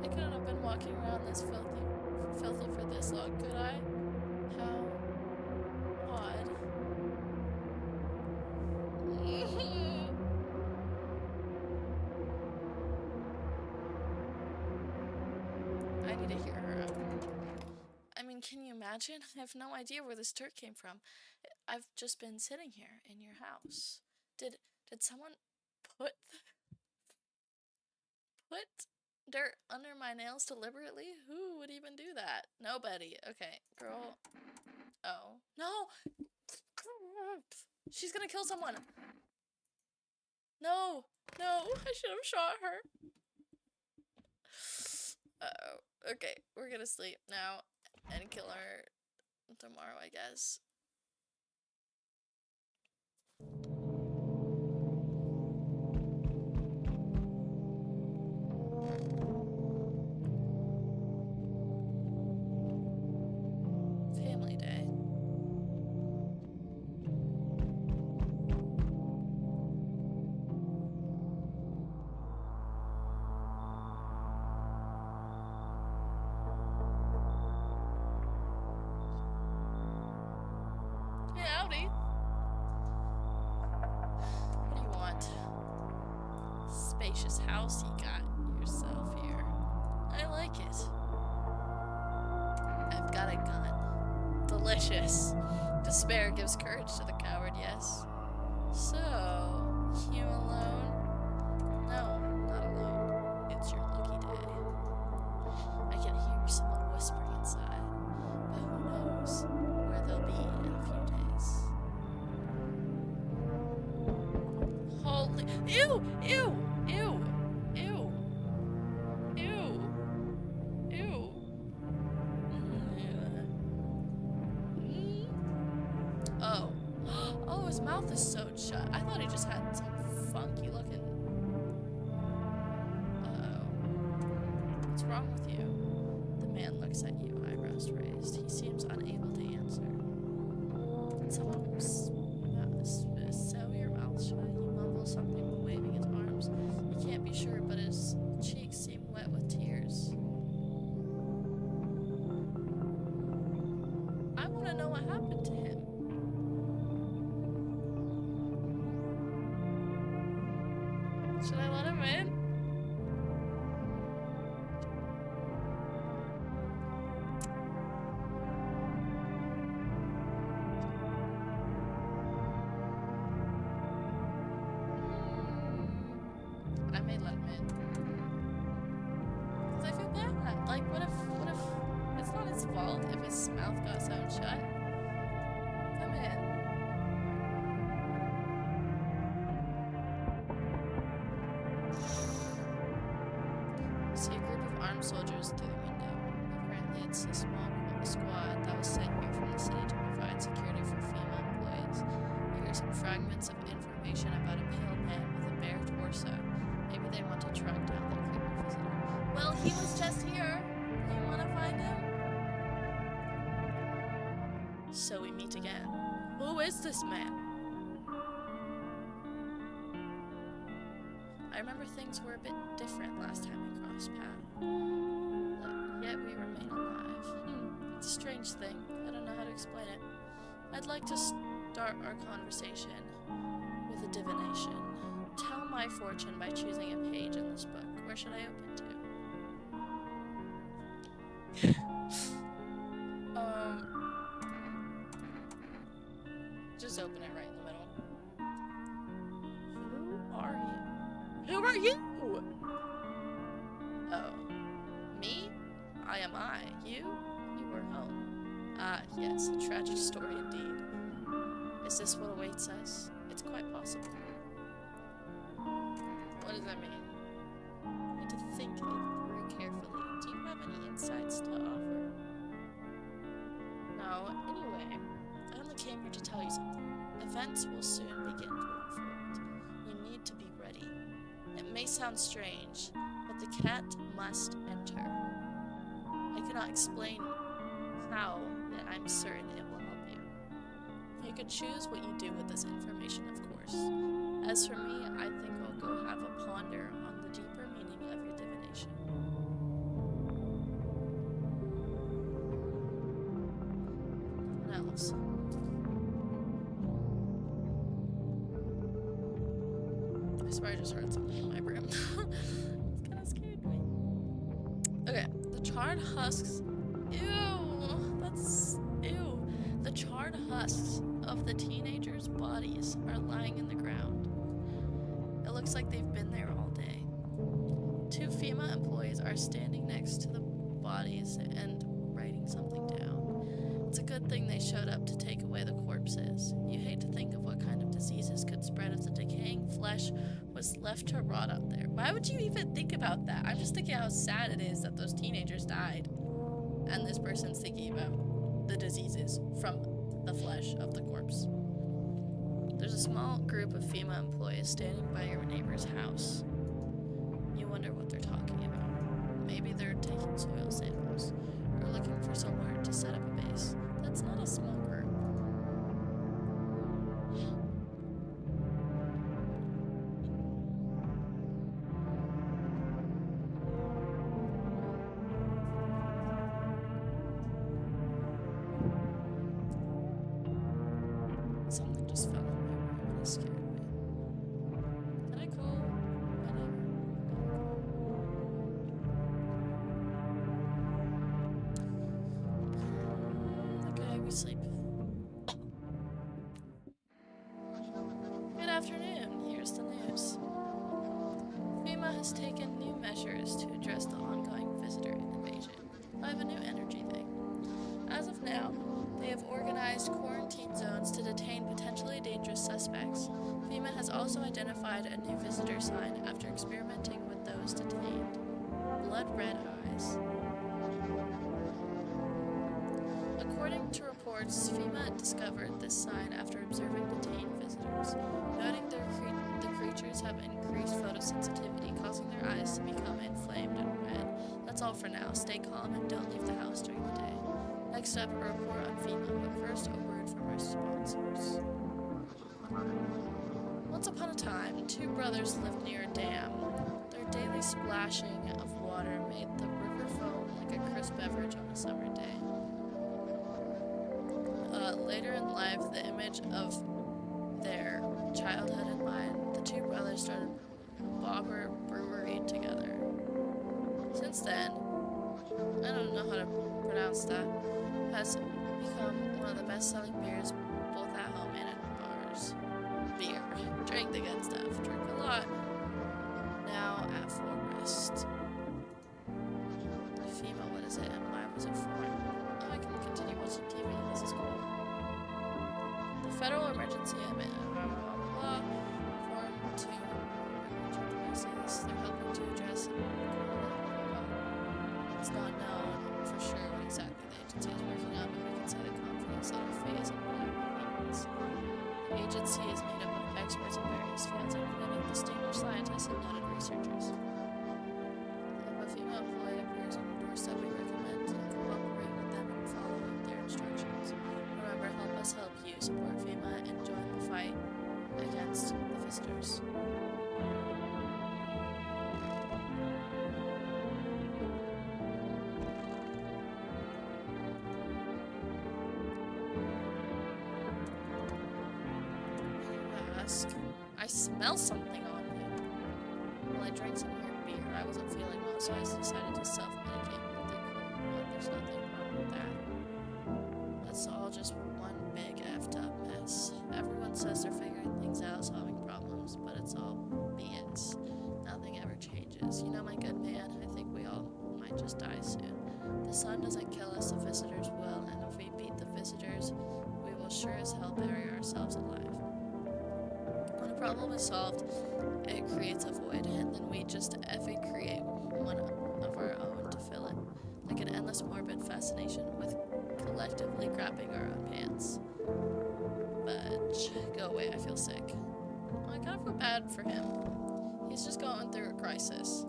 I couldn't have been walking around this filthy for this long, could I? How odd. I need to hear her out. I mean, can you imagine? I have no idea where this dirt came from. I've just been sitting here in your house. Did someone put dirt under my nails deliberately? Who would even do that? Nobody. Okay, girl. Oh. No! She's gonna kill someone! No! No! I should have shot her. Uh-oh. Okay, we're gonna sleep now and kill her tomorrow, I guess. Family day. Hey, howdy. What do you want? Spacious house you got yourself here. I like it. I've got a gun. Delicious. Despair gives courage to the coward, yes. So, you alone? No, not alone. It's your lucky day. I can hear someone whispering inside, but who knows where they'll be in a few days. Holy— Ew! Ew! Ew! Ew! Ew! Ew! Oh. Oh, his mouth is sewed shut. I thought he just had some funky looking... Uh-oh. What's wrong with you? The man looks at you, eyebrows raised. He seems unable to answer. Did someone sew your mouth shut? He mumbles something, waving his arms. You can't be sure, but his cheeks seem wet with tears. I want to know what happened to him. Should I let him in? I may let him in. Because I feel bad. Like, what if it's not his fault if his mouth got sewn shut? Come in. See a group of armed soldiers through the window. Apparently it's a small squad that was sent here from the city to provide security for female employees. You hear some fragments of information about a pale man with a bare torso. Maybe they want to track down their creepy visitor. Well, he was just here. You want to find him? So we meet again. Who is this man? I remember things were a bit different last time we crossed paths. Yet we remain alive. It's a strange thing. I don't know how to explain it. I'd like to start our conversation with a divination. Tell my my fortune by choosing a page in this book. Where should I open to? Just open it right in the middle. Who are you? Who are you? Oh. Me? I am I. You? You were home. Ah, yes, a tragic story indeed. Is this what awaits us? It's quite possible. What does that mean? I need to think it through carefully. Do you have any insights to offer? No. Anyway, I only came here to tell you something. Events will soon begin to unfold. You need to be ready. It may sound strange, but the cat must enter. I cannot explain how, yet I'm certain it will help you. You can choose what you do with this information, of course. As for me, I think I'll go have a ponder on the deeper meaning of your divination. What else? I swear I just heard something in my room. It's kind of scared me. Okay, the charred husks. Ew, that's ew. The charred husks of the teenagers' bodies are lying in the ground. It looks like they've been there all day. 2 FEMA employees are standing next to the bodies and writing something down. It's a good thing they showed up to take away the corpses. You hate to think of what kind of diseases could spread if the decaying flesh was left to rot out there. Why would you even think about that? I'm just thinking how sad it is that those teenagers died. And this person's thinking about the diseases from the flesh of the corpse. There's a small group of FEMA employees standing by your neighbor's house. You wonder what they're talking about. Maybe they're taking soil samples, or looking for somewhere to set up a base. That's not a small group. Something just fell in my room and it scared me. Can I call my neighbor? Okay, we sleep. Good afternoon. Here's the news. FEMA has taken new measures to address the ongoing visitor invasion. I have a new energy thing. As of now, they have organized quarantine zones to detain potentially dangerous suspects. FEMA has also identified a new visitor sign after experimenting with those detained. Blood red eyes. According to reports, FEMA discovered this sign after observing detained visitors, noting the creatures have increased photosensitivity, causing their eyes to become inflamed and red. That's all for now. Stay calm and don't leave the house during the day. Next up, a report on FEMA, but first a word from our sponsors. Once upon a time, 2 brothers lived near a dam. Their daily splashing of water made the river foam like a crisp beverage on a summer day. Later in life, the image of their childhood in mind, the 2 brothers started Bobber Brewery together. Since then, I don't know how to pronounce that, has become one of the best-selling beers both at home and in bars. Beer. Drink the good stuff. Drink a lot. Now at full rest. FEMA, what is it? And why was it for? Oh, I can continue watching TV. This is cool. The Federal Emergency formed 2 emergency devices. They're helping to address it's not known for sure what exactly the agency is working on, but we can say the confidence that our phase and means. The agency is made up of experts in various fields, including distinguished scientists and noted researchers. If a female employee appears on your doorstep, we recommend to cooperate with them and follow their instructions. Remember, help us help you, support FEMA, and join the fight against the visitors. I smell something on you. I drank some more beer. I wasn't feeling well, so I decided to self-medicate with the cold. There's nothing wrong with that. It's all just one big effed up mess. Everyone says they're figuring things out, solving problems, but it's all BS. Nothing ever changes. You know, my good man, I think we all might just die soon. The sun doesn't kill us, the visitors will, and if we beat the visitors, we will sure as hell bury ourselves alive. When a problem is solved, it creates a void, and then we just effing create one of our own to fill it. Like an endless morbid fascination with collectively crapping our own pants. But go away, I feel sick. Well, I kind of feel bad for him. He's just going through a crisis.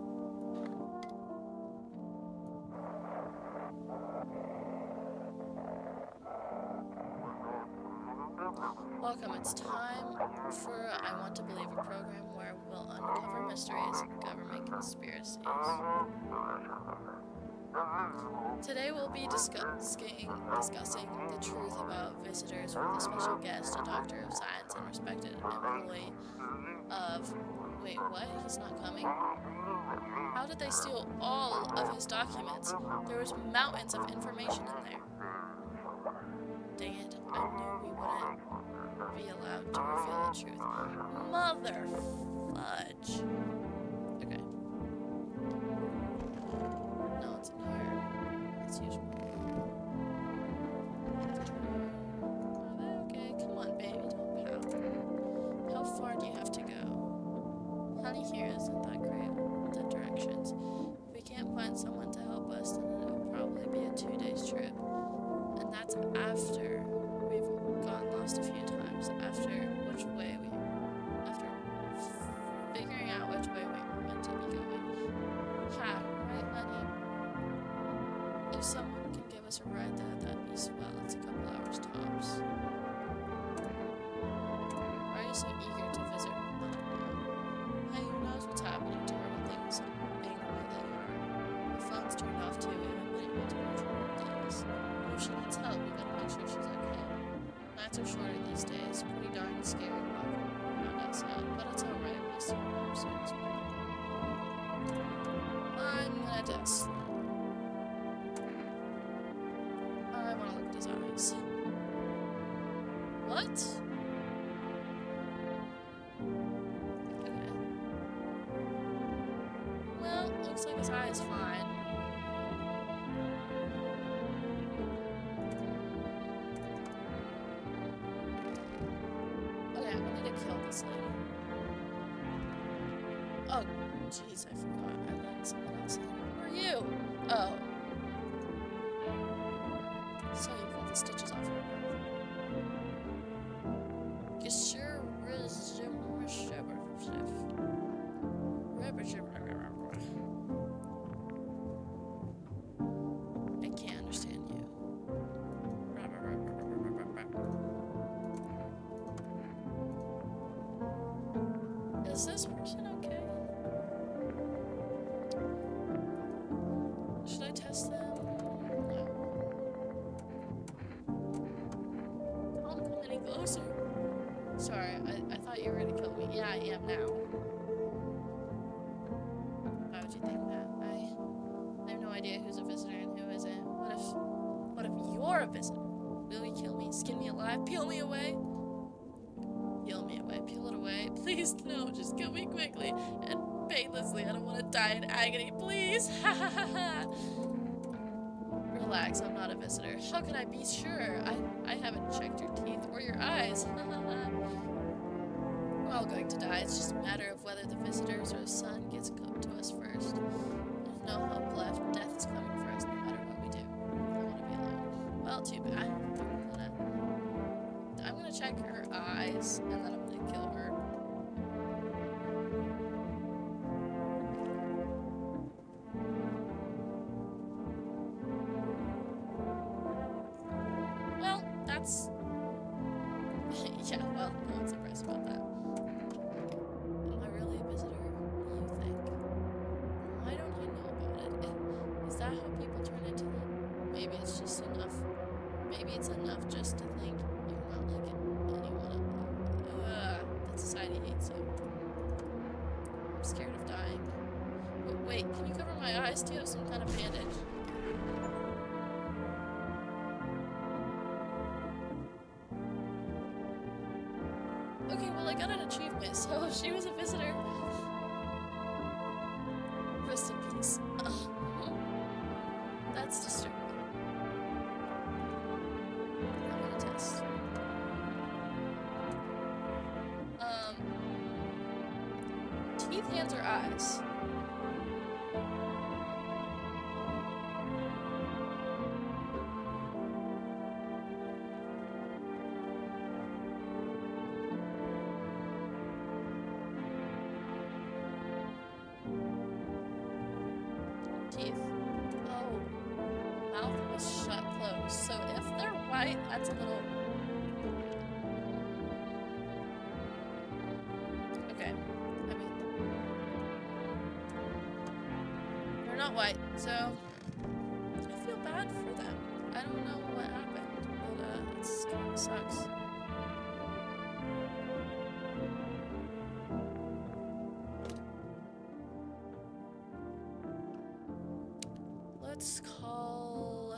Welcome, it's time for I Want to Believe, a program where we'll uncover mysteries and government conspiracies. Today we'll be discussing the truth about visitors with a special guest, a doctor of science and respected employee of... Wait, what? He's not coming? How did they steal all of his documents? There was mountains of information in there. Dang it, I knew we wouldn't be allowed to reveal the truth. Mother fudge. Okay. No one's in here. As usual. Okay, come on, baby, don't pout. How far do you have to go? Honey here isn't that great with the directions. If we can't find someone to help us, then it'll probably be a 2-day trip. And that's after we've gotten lost a few times, after figuring out which way we were meant to be going. Ha, right, honey? If someone can give us a ride there, that'd be swell. It's a couple hours tops. Why are you so eager to visit her mom now? Hey, who knows what's happening to her with things being the way they are? Her phone's turned off too, even when it wants virtual calls. If she needs help, we gotta make sure she's okay. Nights are shorter these days, pretty darn scary walking around outside, but it's alright, we'll see her home soon. I'm gonna test them. I wanna look at his eyes. What? Okay. Well, looks like his eye is fine. Okay, we need to kill this lady. Oh, jeez, I forgot. I let someone else in. Who are you? Oh. So you put the stitches off your mouth. I can't understand you. Is this person okay? Should I test them? No. Don't come any closer. Sorry, I thought you were gonna kill me. Yeah, I am now. Why would you think that? I have no idea who's a visitor and who isn't. What if you're a visitor? Will you kill me? Skin me alive? Peel me away? Peel me away. Peel it away. Please, no. Just kill me quickly and painlessly. I don't want to die in agony. Please. Ha ha ha ha. Relax. I'm not a visitor. How can I be sure? I haven't checked your teeth or your eyes. Ha ha ha. We're all going to die. It's just a matter of whether the visitors or the sun gets to us first. There's no hope left. Death is coming for us no matter what we do. I want to be alone. Well, too bad. I'm gonna check her eyes, and then I'm gonna kill her. Well, that's... yeah, well, no one's impressed about that. Am I really a visitor? What do you think? Why don't I know about it? Is that how people turn into them? Maybe it's just enough. Maybe it's enough just to think you're not like anyone. That society hates you. I'm scared of dying. Wait, can you cover my eyes? Do you have some kind of bandage? Okay, well I got an achievement, so she was a visitor. Rest in peace. That's disturbing. I'm gonna test. Teeth, hands, or eyes? Teeth. Oh. Mouth was shut closed. So if they're white, that's a little... Okay. I mean... They're not white, so... I feel bad for them. I don't know what happened, but it kind of sucks. Let's call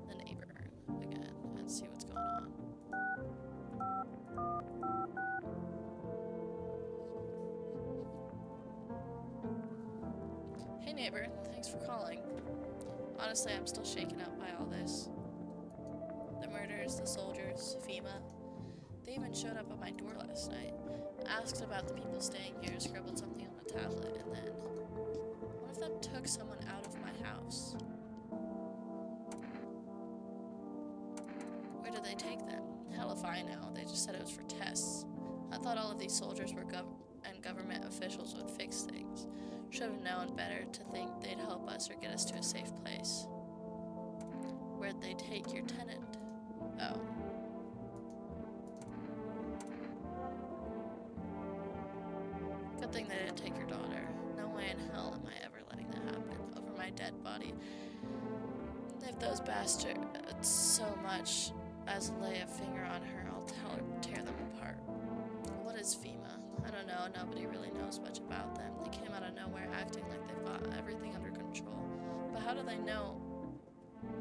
the neighbor again and see what's going on. Hey neighbor, thanks for calling. Honestly, I'm still shaken up by all this. The murders, the soldiers, FEMA. They even showed up at my door last night. Asked about the people staying here, scribbled something on a tablet, and then... One of them took someone out of my house. Where did they take them? Hell if I know. They just said it was for tests. I thought all of these soldiers were government officials would fix things. Should have known better to think they'd help us or get us to a safe place. Where'd they take your tenant? Oh. Good thing they didn't take your daughter. No way in hell am I ever letting that happen over my dead body. If those bastards so much as lay a finger on her, I'll tear them apart. What is FEMA? I don't know. Nobody really knows much about them. They came out of nowhere acting like they've got everything under control. But how do they know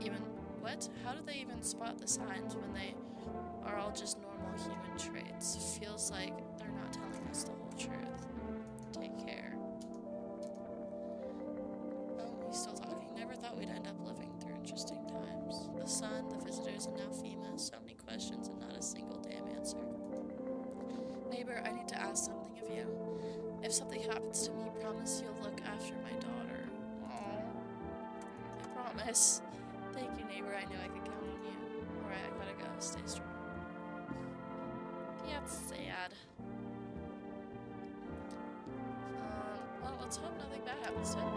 even... What? How do they even spot the signs when they are all just normal human traits? Feels like they're not telling us the whole truth. Take care. Oh, he's still talking. Never thought we'd end up living through interesting times. The sun, the visitors, and now FEMA. So many questions and not a single damn answer. Neighbor, I need to ask something of you. If something happens to me, promise you'll look after my daughter. Aww. I promise. Thank you, neighbor. I knew I could count on you. Alright, I gotta go. Stay strong. Yeah, it's sad. Well, let's hope nothing bad happens to him.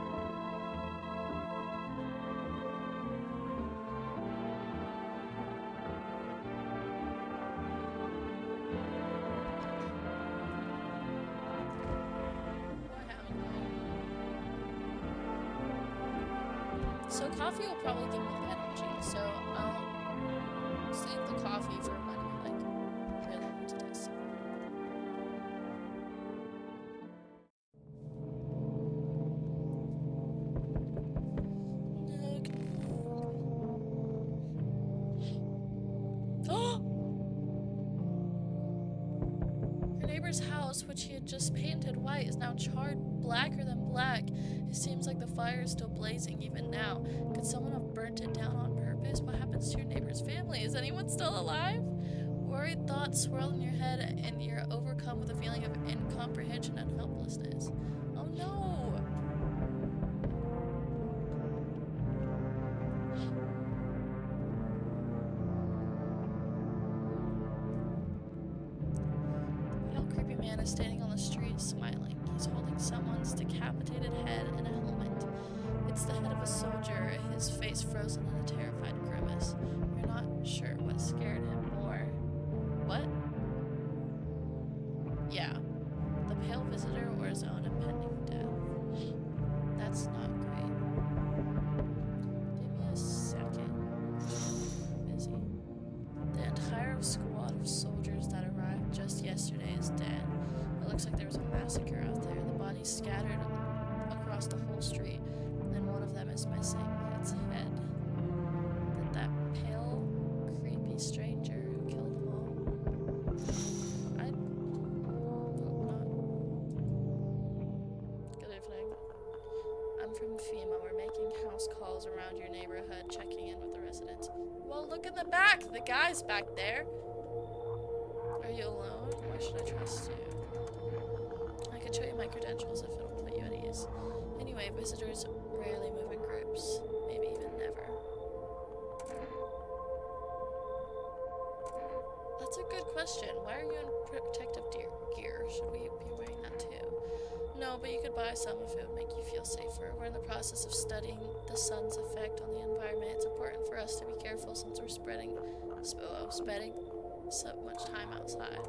So coffee will probably give me energy, so I'll save the coffee for when I really need to do something. Her neighbor's house, which he had just painted white, is now charred blacker than black. It seems like the fire is still blazing even now. Could someone have burnt it down on purpose? What happens to your neighbor's family? Is anyone still alive? Worried thoughts swirl in your head and you're overcome with a feeling of incomprehension and helplessness. Oh no! The pale, creepy man is standing on the street, smiling. He's holding someone's decapitated head in a helmet. It's the head of a soldier, his face frozen in a terrified grimace. You're not sure what scared him more. What? Yeah. The pale visitor or his own impending death. That's not great. Give me a second. Busy. The entire squad of soldiers that arrived just yesterday is dead. It looks like there was a massacre out there. The bodies scattered across the whole street, and one of them is missing its head. Did that pale, creepy stranger who killed them all? I hope not. Good evening. I'm from FEMA. We're making house calls around your neighborhood, checking in with the residents. Well, look in the back! The guy's back there! Are you alone? Why should I trust you? I could show you my credentials if it'll put you at ease. Anyway, visitors rarely move in groups. Maybe even never. That's a good question. Why are you in protective gear? Should we be wearing that too? No, but you could buy some if it would make you feel safer. We're in the process of studying the sun's effect on the environment. It's important for us to be careful since we're spending so much time outside.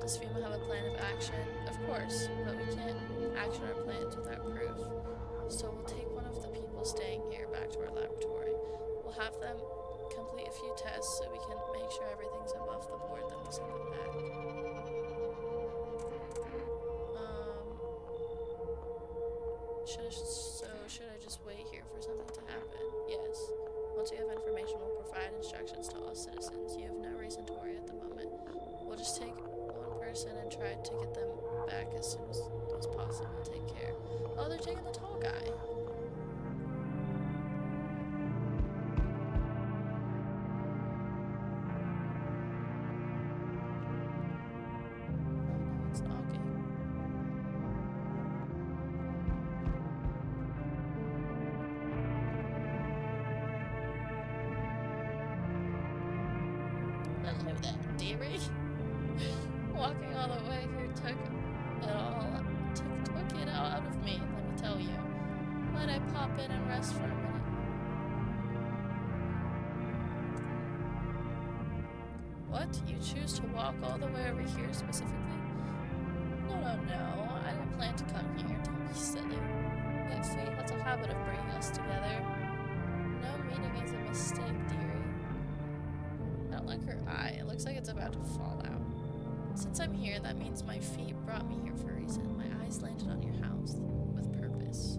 Does FEMA have a plan of action? Of course, but we can't action our plans without proof. So we'll take one of the people staying here back to our laboratory. We'll have them complete a few tests so we can make sure everything's above the board, then we'll send them back. Should I just wait here for something to happen? Yes. Once we have information, we'll provide instructions to all citizens. You have no reason to worry at the moment. We'll just take one person and try to get them back as soon as possible. Take care. Oh, they're taking the tall guy. It's knocking. Hello there, dearie. Walking all the way here took it all out of me, let me tell you. Might I pop in and rest for a minute? What? You choose to walk all the way over here specifically? No, I didn't plan to come here. Don't be silly. Yet fate has a habit of bringing us together. No meeting is a mistake, dearie. I don't like her eye. It looks like it's about to fall out. Since I'm here, that means my feet brought me here for a reason. My eyes landed on your house with purpose.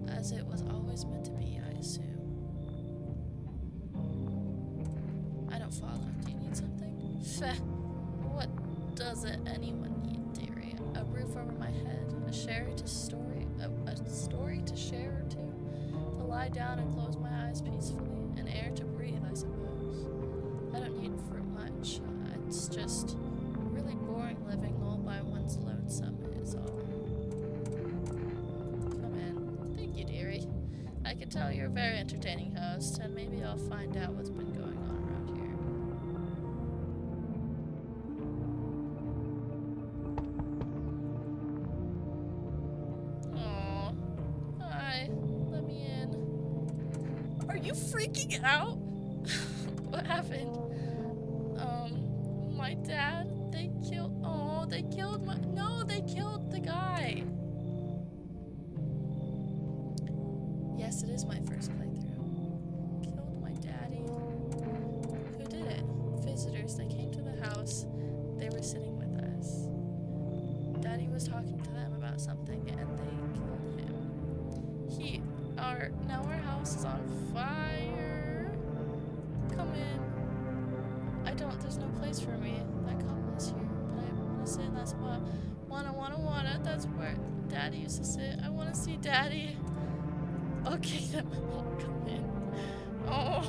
As it was always meant to be, I assume. I don't follow. Do you need something? Feh. What doesn't anyone need, dearie? A roof over my head, a story to share or two, to lie down and close my eyes peacefully, and air to breathe, I suppose. I don't need for much. It's just really boring living all by one's lonesome is all. Come in. Thank you, dearie. I can tell you're a very entertaining host, and maybe I'll find out what's been going on around here. Aww. Hi. Let me in. Are you freaking out? What happened? My dad, they killed the guy. Yes, it is my first playthrough. Killed my daddy. Who did it? Visitors, they came to the house. They were sitting with us. Daddy was talking to them about something and they killed him. Now our house is on fire. Come in. There's no place for me. That couple is here, but I want to sit in that spot. Wanna, that's where Daddy used to sit. I want to see Daddy. Okay, then I'll come in. Oh.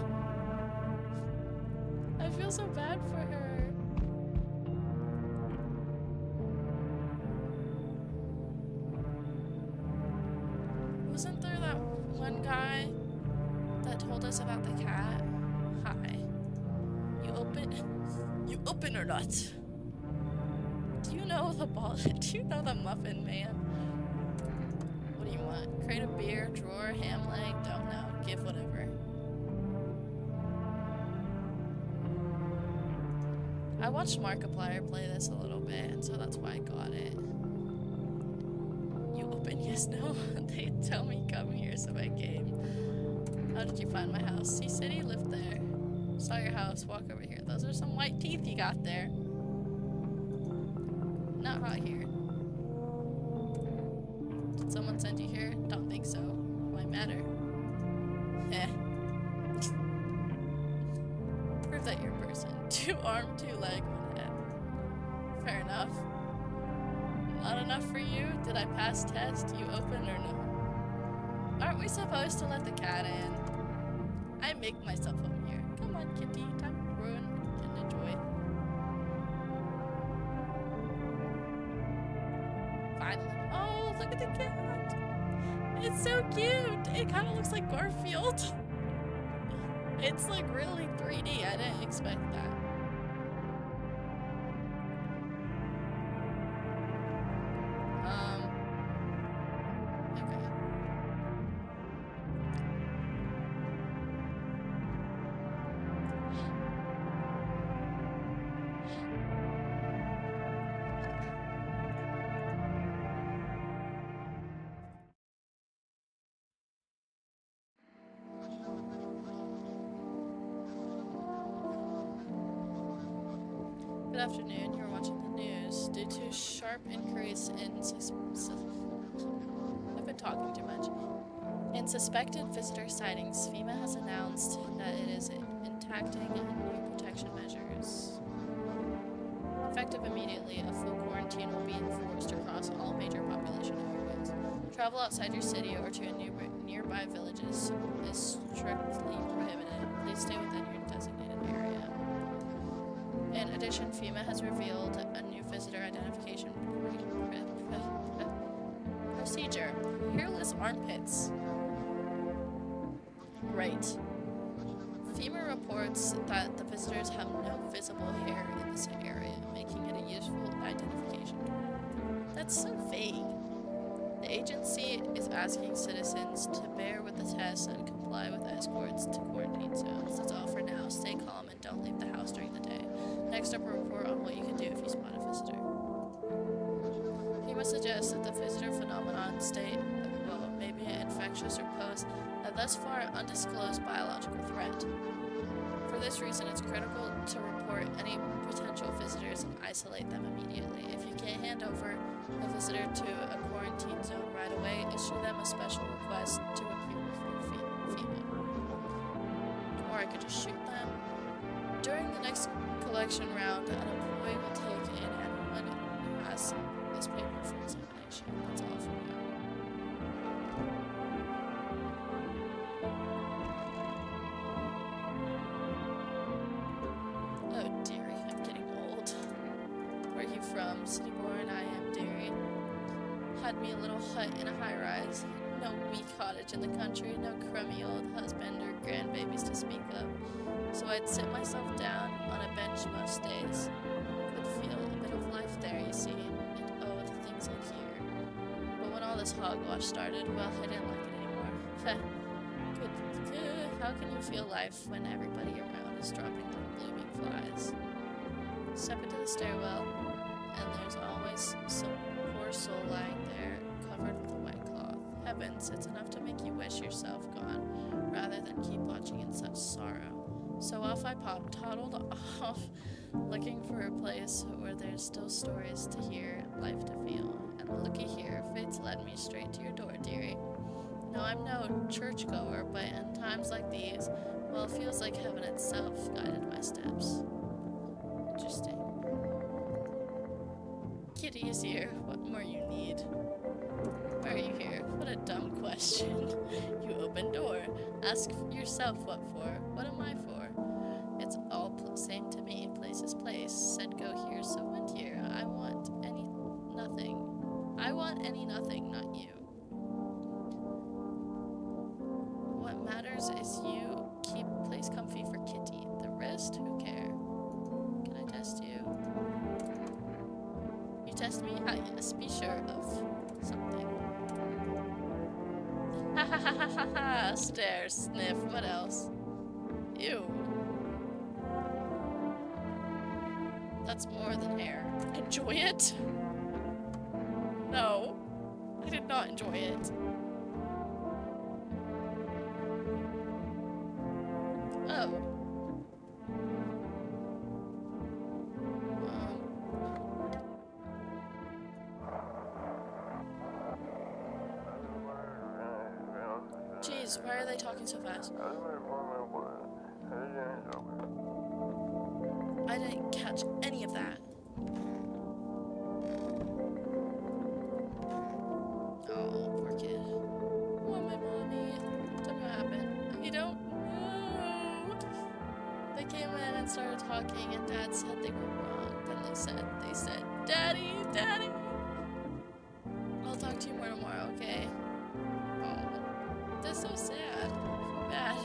I feel so bad for her. Wasn't there that one guy that told us about the cat? Hi. You open or not? Do you know the muffin man? What do you want? Crate of beer, drawer, ham leg? Don't know. Give whatever. I watched Markiplier play this a little bit, and so that's why I got it. You open? Yes, no? They tell me come here, so I came. How did you find my house? Sea City? Lived there. Saw your house. Walk over here. Those are some white teeth you got there. Not hot here. Did Someone sent you here? Don't think so. Why matter? Eh. Prove that you're a person. 2 arm, 2 leg, 1 head. Fair enough. Not enough for you? Did I pass test? You open or no? Aren't we supposed to let the cat in? I make myself home here. Come on, kitty. Time to ruin and enjoy. Finally. Oh, look at the cat. It's so cute. It kind of looks like Garfield. It's like really 3D. I didn't expect that. Okay. Good afternoon. You're watching the news. Due to sharp increase in I've been talking too much. In suspected visitor sightings, FEMA has announced that it is enacting new protection measures. Effective immediately, a full quarantine will be enforced across all major population areas. Travel outside your city or to nearby villages is strictly prohibited. Please stay within your designated area. In addition, FEMA has revealed a new visitor identification procedure. Hairless armpits. Great. FEMA reports that the visitors have no visible hair in this area, making it a useful identification tool. That's so vague. The agency is asking citizens to bear with the tests and comply with escorts to quarantine zones. That's all for now. Stay calm and don't leave the house during the day. Next up, a report on what you can do if you spot a visitor. FEMA suggests that the visitor phenomenon may be infectious or pose a thus far undisclosed biological threat. For this reason, it's critical to report any potential visitors and isolate them immediately. If you can't hand over a visitor to a quarantine zone right away, issue them a special request to appear before FEMA. Or I could just shoot them. During the next collection round, an employee will take in anyone who has this paper for examination. That's all for now. Oh, dearie, I'm getting old. Where are you from? City born, I am, dearie. Had me a little hut in a high-rise. No wee cottage in the country, no crummy old husband or grandbabies to speak of. So I'd sit myself down on a bench most days. Could feel a bit of life there, you see, and oh, the things I'd hear. But when all this hogwash started, well, I didn't like it anymore. How can you feel life when everybody around is dropping like blooming flies? Step into the stairwell, and there's always some poor soul lying there, covered with a white cloth. Heavens, it's enough to make you wish yourself gone, rather than keep watching in such sorrow. So off I toddled off, looking for a place where there's still stories to hear and life to feel. And looky here, fate's led me straight to your door, dearie. No, I'm no churchgoer, but in times like these, well, it feels like heaven itself guided my steps. Interesting. Kitty is here. What more you need? Why are you here? What a dumb question. You open door. Ask yourself what for. What am I for? It's all same to me. Place is place. Said go here, so went here. I want any nothing. I want any nothing, not you. What matters is you keep place comfy for Kitty. The rest, who care? Can I test you? You test me? Ah, yes, be sure of something. Ha ha ha ha ha ha! Stare, sniff, what else? Ew. That's more than hair. Enjoy it? No. I did not enjoy it. Oh. Jeez, why are they talking so fast? I didn't catch any of that. Oh, poor kid. Oh, my mommy. Tell me what happened. I don't know. They came in and started talking, and Dad said they were wrong. Then they said, Daddy, Daddy. I'll talk to you more tomorrow, okay? Oh, that's so sad. Bad.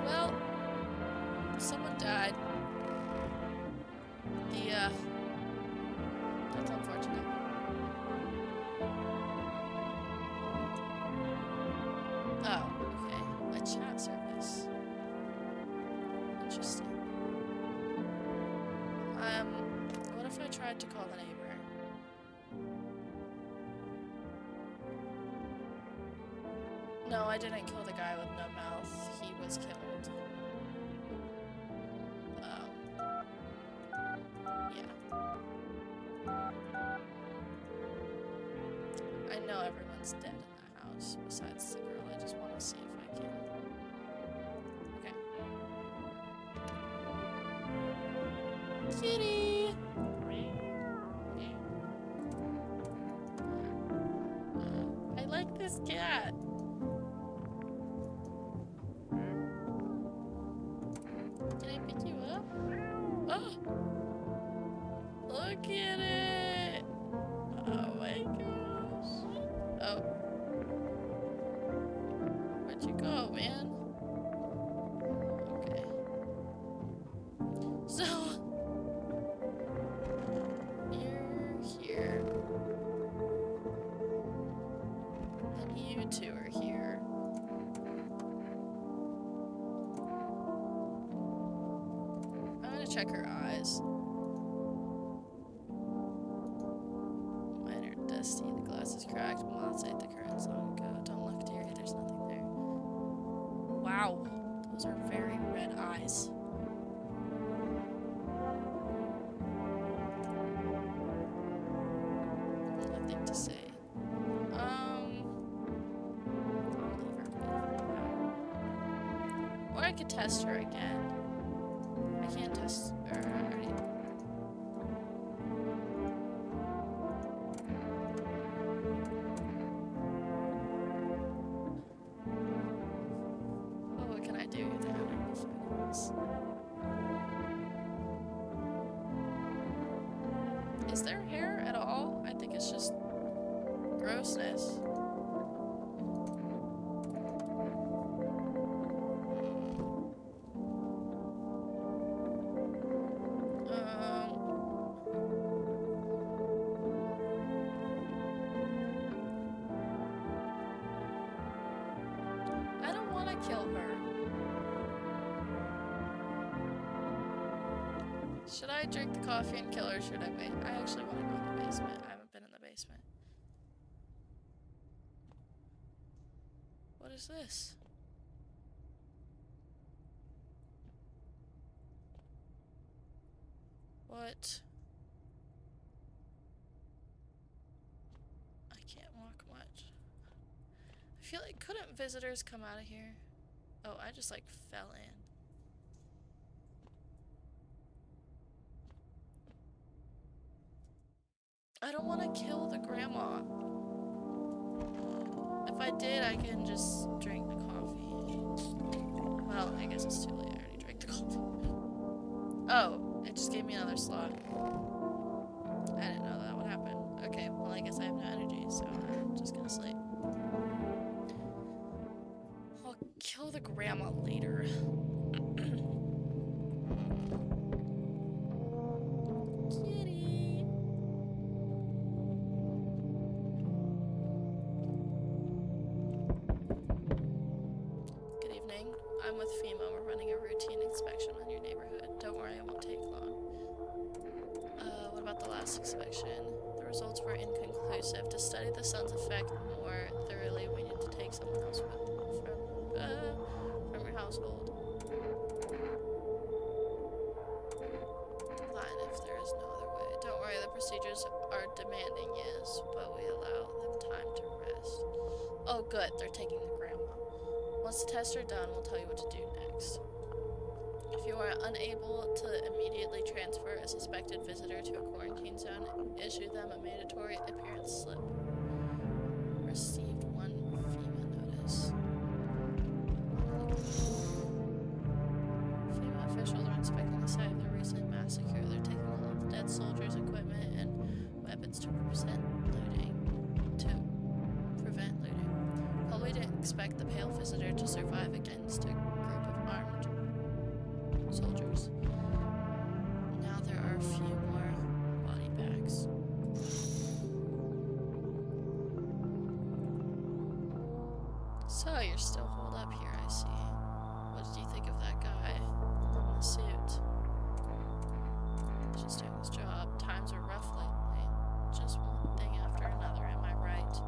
Well, someone died. That's unfortunate. Oh, okay. A chat service. Interesting. What if I tried to call the neighbor? No, I didn't kill the guy with no mouth. He was killed. Yeah. I know everyone's dead in that house besides the girl. I just want to see if I can. Okay. Kitty! I like this cat. Can I pick you up? Oh! Look at it! Oh my gosh. Oh. Where'd you go, man? Okay. So, you're here. And you two are here. I'm gonna check her eyes. Mine are dusty, the glass is cracked, moths ate the curtains long ago. Don't look, dearie, there's nothing there. Wow, those are very red eyes. Nothing to say. I'll leave her be for now. Or I could test her again. I can't test her already. Oh, what can I do with that? Is there hair at all? I think it's just grossness. I don't want to kill her. Should I drink the coffee and kill her, or should I wait? I actually want to go in the basement. I haven't been in the basement. What is this? What? I can't walk much. I feel like, couldn't visitors come out of here? Oh, I just like fell in. I don't want to kill the grandma. If I did, I can just drink the coffee. Well, I guess it's too late. I already drank the coffee. Oh, it just gave me another slot. I didn't know that would happen. Okay, well, I guess I have no energy, so I'm just gonna sleep. I'll kill the grandma later. Kitty. Good evening. I'm with FEMA. We're running a routine inspection on your neighborhood. Don't worry, it won't take long. What about the last inspection? The results were inconclusive. To study the sun's effect more thoroughly, we need to take someone else from your household. Fine, if there is no other procedures are demanding, yes, but we allow them time to rest. Oh, good, they're taking the grandma. Once the tests are done, we'll tell you what to do next. If you are unable to immediately transfer a suspected visitor to a quarantine zone, issue them a mandatory appearance slip. Received one FEMA notice. FEMA officials are inspecting the site of the recent massacre. They're taking all of the dead soldiers' equipment and weapons to prevent looting. Probably didn't expect the pale visitor to survive against a group of armed soldiers. Now there are a few more body bags. So you're still holed up here, I see. What did you think of that guy in the suit? He's just doing his job. Times are rough lately. Just one thing after another, am I right?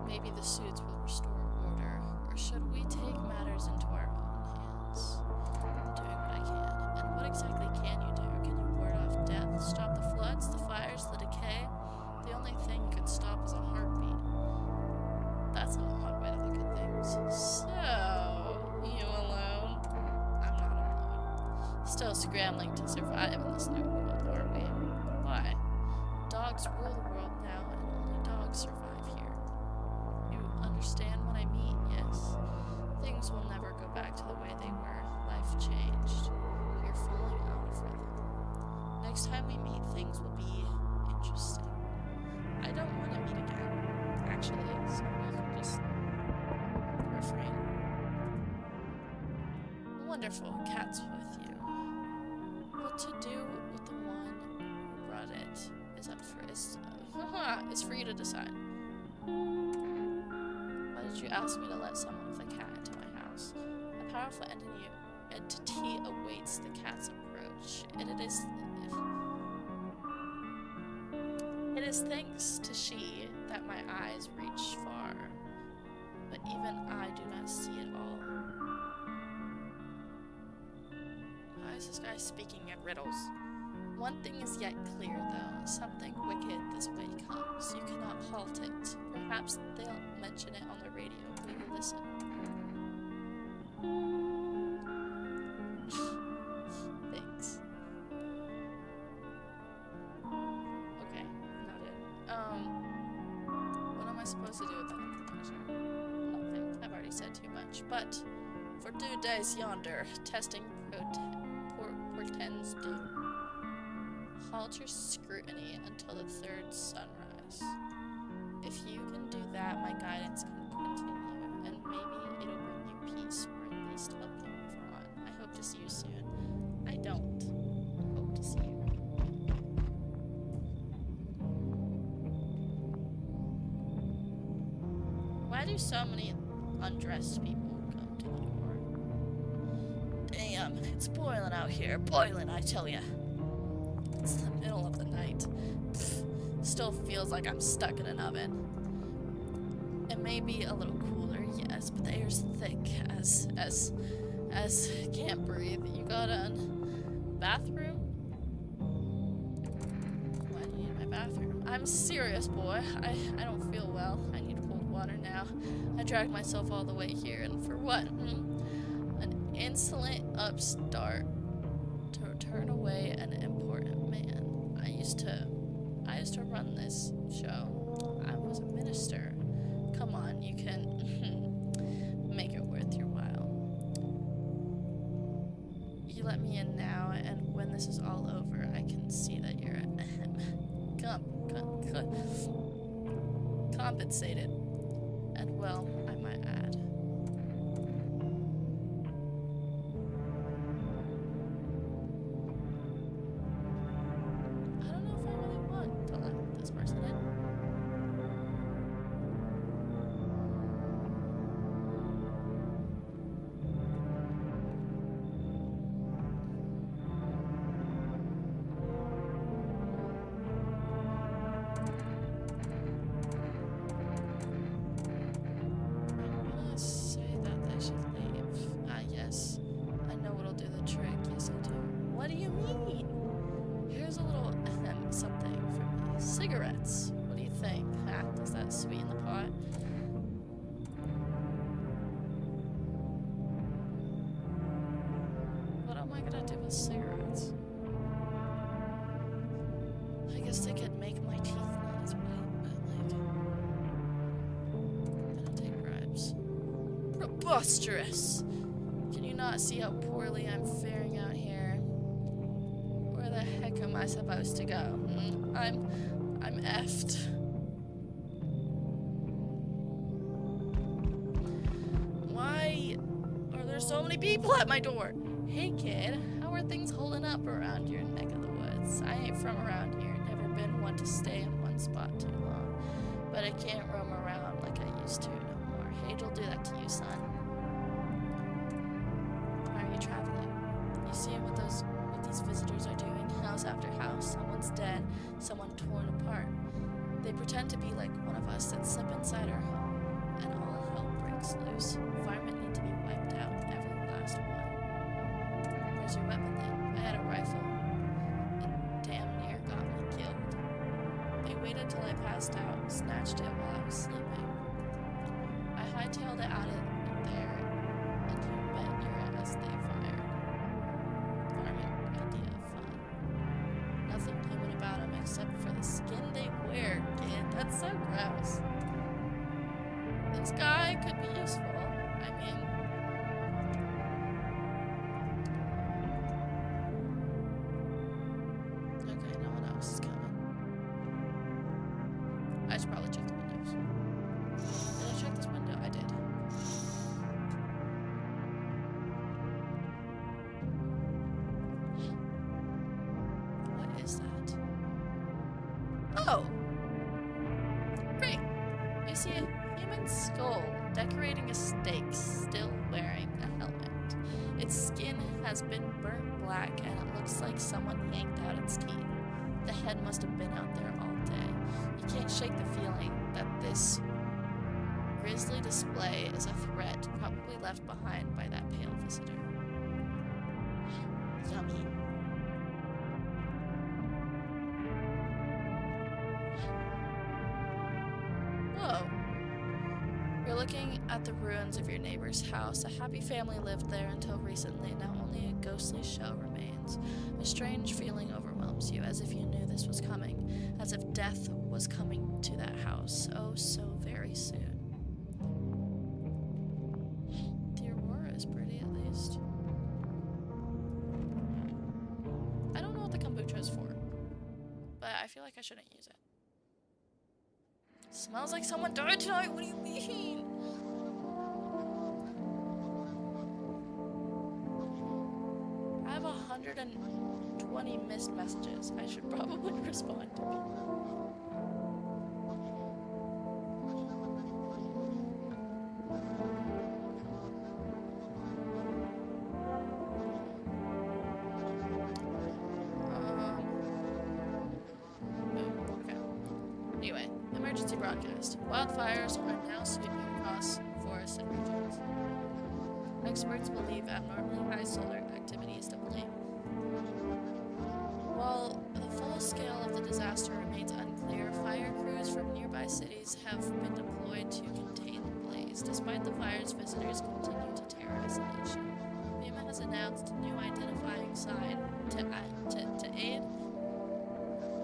Maybe the suits will restore order, or should we take matters into our own hands? I'm doing what I can. And what exactly can you do? Can you ward off death, stop the floods, the fires, the decay? The only thing you can stop is a heartbeat. That's an odd way to look at things. So, you alone? I'm not alone. Still scrambling to survive in this new world, are we? Why? Dogs rule the world now, and only dogs survive here. You understand what I mean, yes? Things will never go back to the way they were. Life changed. You're falling out of rhythm. Next time we meet, things will be interesting. I don't want to meet again, actually, so we can just refrain. Wonderful, cat's with you. What to do with the one who brought it is up for it's for you to decide. Why did you ask me to let someone with a cat into my house? A powerful entity awaits the cat's approach. It is thanks to she that my eyes reach far, but even I do not see it all. Why is this guy speaking in riddles? One thing is yet clear, though. Something wicked this way comes. You cannot halt it. Perhaps they'll mention it on the radio. Will you listen? Thanks. Okay, not it. What am I supposed to do with that information? Nothing. I've already said too much. But for 2 days yonder, testing portends doom. Halt your scrutiny until the third sunrise. If you can do that, my guidance can continue, and maybe it'll bring you peace, or at least help you move on. I hope to see you soon. I don't hope to see you. Why do so many undressed people come to New York? Damn, it's boiling out here. Boiling, I tell ya. It's the middle of the night. Pfft, still feels like I'm stuck in an oven. It may be a little cooler, yes, but the air's thick as can't breathe. You got a bathroom? Why do you need my bathroom? I'm serious, boy. I don't feel well. I need cold water now. I dragged myself all the way here, and for what? An insolent upstart to turn away an important man. I used to run this show. I was a minister. Come on, you can make it worth your while. You let me in now, and when this is all over, I can see that you're compensated. And well, I might add. I don't know if I really want to let this person in. What do you mean? Here's a little something from Cigarettes. What do you think? Ah, does that sweeten the pot? What am I gonna do with cigarettes? I guess they could make my teeth not as white, but like, I don't take bribes. Preposterous! Can you not see how poorly I'm faring out here? Where the heck am I supposed to go? I'm effed. Why are there so many people at my door? Hey kid, how are things holding up around your neck of the woods? I ain't from around here, never been one to stay in one spot too long. But I can't roam around like I used to no more. Age will do that to you, son. Why are you traveling? You see what these visitors are doing? House after house, someone's dead, someone torn apart. They pretend to be like one of us and slip inside our home, and all hell breaks loose. Environment need to be wiped out, every last one. Where's your weapon then? I had a rifle. It damn near got me killed. They waited till I passed out, snatched it while I was sleeping. I hightailed it out of there, and you bet your ass they fired. Idea of fun. Nothing human about them except for the skin they wear, kid. That's so gross. This guy could be useful. I mean, okay, no one else is coming. I should probably check the windows. Did I check this window? I did. What is that? Oh! Great! You see a human skull decorating a stake, still wearing a helmet. Its skin has been burnt black and it looks like someone yanked out its teeth. The head must have been out there all day. You can't shake the feeling that this grisly display is a threat, probably left behind by that pale visitor. Yummy. Whoa. You're looking at the ruins of your neighbor's house. A happy family lived there until recently. Now only a ghostly shell remains. A strange feeling overwhelms you, as if you knew this was coming, as if death was coming to that house, oh so very soon. The aurora is pretty, at least. I don't know what the kombucha is for, but I feel like I shouldn't use it. Smells like someone died tonight. What do you mean? I have 120 missed messages. I should probably respond to people. Okay. Anyway. Emergency broadcast. Wildfires are now sweeping across forests and regions. Experts believe abnormally high solar activity is to blame. While the full scale of the disaster remains unclear, fire crews from nearby cities have been deployed to contain the blaze. Despite the fires, visitors continue to terrorize the nation. FEMA has announced a new identifying sign to aid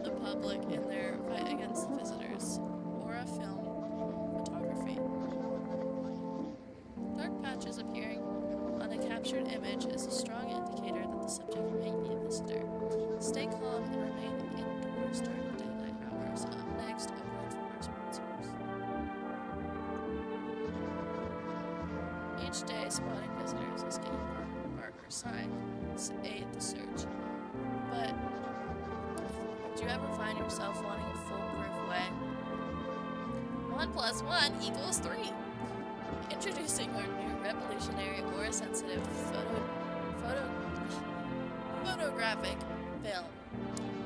the public in their fight against the visitors. Aura film photography. Dark patches appearing on a captured image is a strong indicator that the subject may be a visitor. Stay calm and remain indoors during daylight hours. Up next, a word from our sponsors. Each day, spotting visitors is getting marker signs to aid the search. But do you ever find yourself wanting a foolproof way? 1 + 1 = 3. Introducing our new revolutionary aura-sensitive photographic film.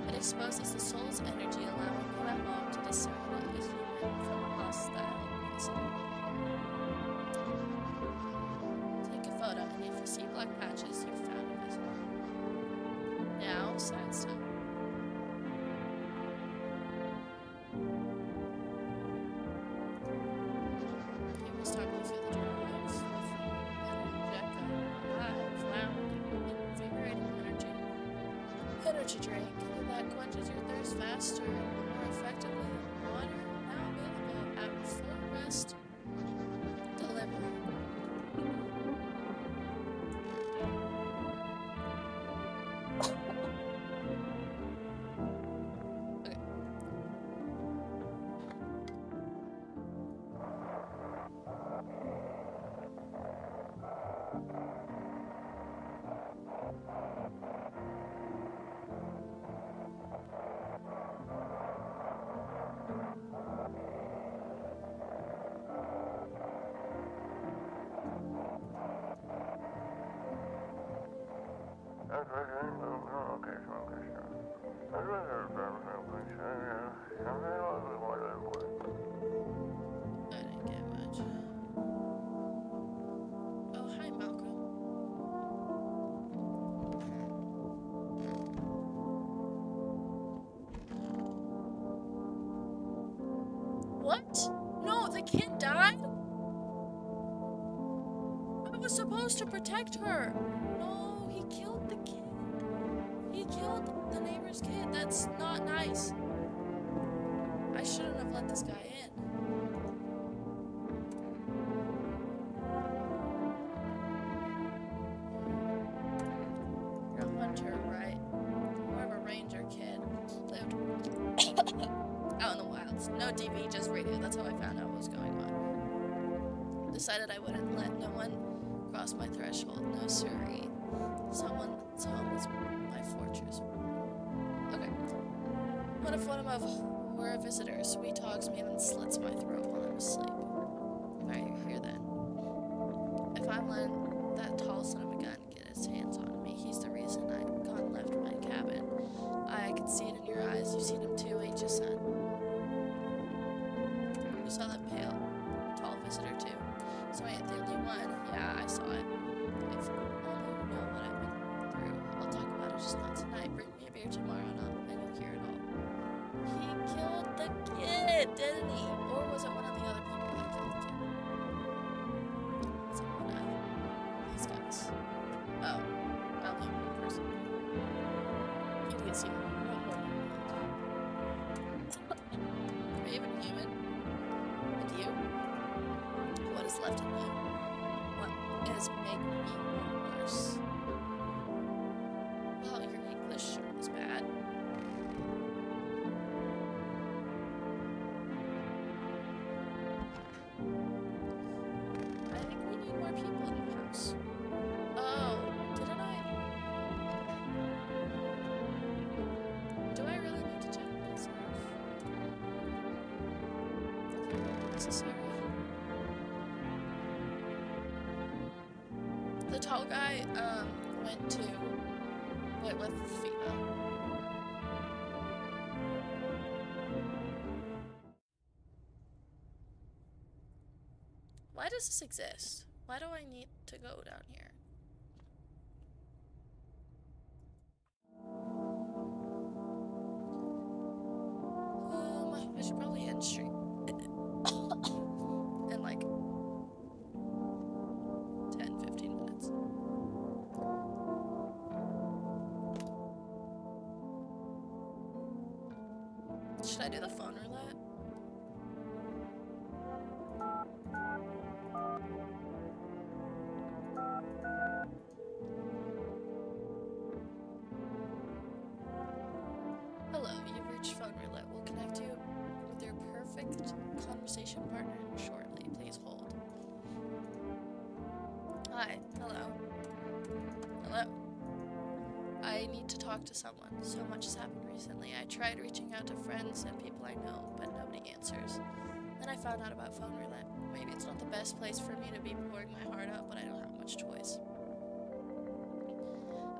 It exposes the soul's energy, allowing you at home to discern a human from a hostile visitor. Take a photo, and if you see black patches, you've found a visitor. Now, science time. energy drink that quenches your thirst faster and more effectively than water, now available at Full Rest Delivery. I didn't get much. Oh, hi, Malcolm. What? No, the kid died? I was supposed to protect her. No, he killed the kid. He killed the neighbor's kid. That's not nice. I shouldn't have let this guy in. You're a hunter, right? More of a ranger kid. Lived out in the wilds. No TV, just radio. That's how I found out what was going on. Decided I wouldn't let no one cross my threshold. No siree. Someone's home is my fortress. Okay. What if one of them were a visitor? Sweet talks me and slits my throat while I'm asleep. Why are you here then? If I'm letting that tall son of a gun get his hands on me, he's the reason I gone and left my cabin. I can see it in your eyes. You've seen him too, ain't you, son? You saw that pale, tall visitor too. So I ain't the only one. Yeah, I saw it. If only you know what I've been through. I'll talk about it, just not tonight. Bring me a beer tomorrow and you'll hear it all. He killed the kid, didn't he? Or was it one of the other people that killed the kid? Was it one of these guys? Oh, I'll be one person. Idiocy. What more do you need? Are you even human? And you? What is left in you? What is making me worse? Well, your English sure is bad. I think we need more people in the house. Oh, didn't I? Do I really need to check myself? Is it necessary? The tall guy, went with Vera. Why does this exist? Why do I need to go down here? I should probably end stream in like 10-15 minutes. Should I do the phone roulette? Hello, you've reached phone roulette. We'll connect you with your perfect conversation partner shortly. Please hold. Hi. Hello. Hello. I need to talk to someone. So much has happened recently. I tried reaching out to friends and people I know, but nobody answers. Then I found out about phone roulette. Maybe it's not the best place for me to be pouring my heart out, but I don't have much choice.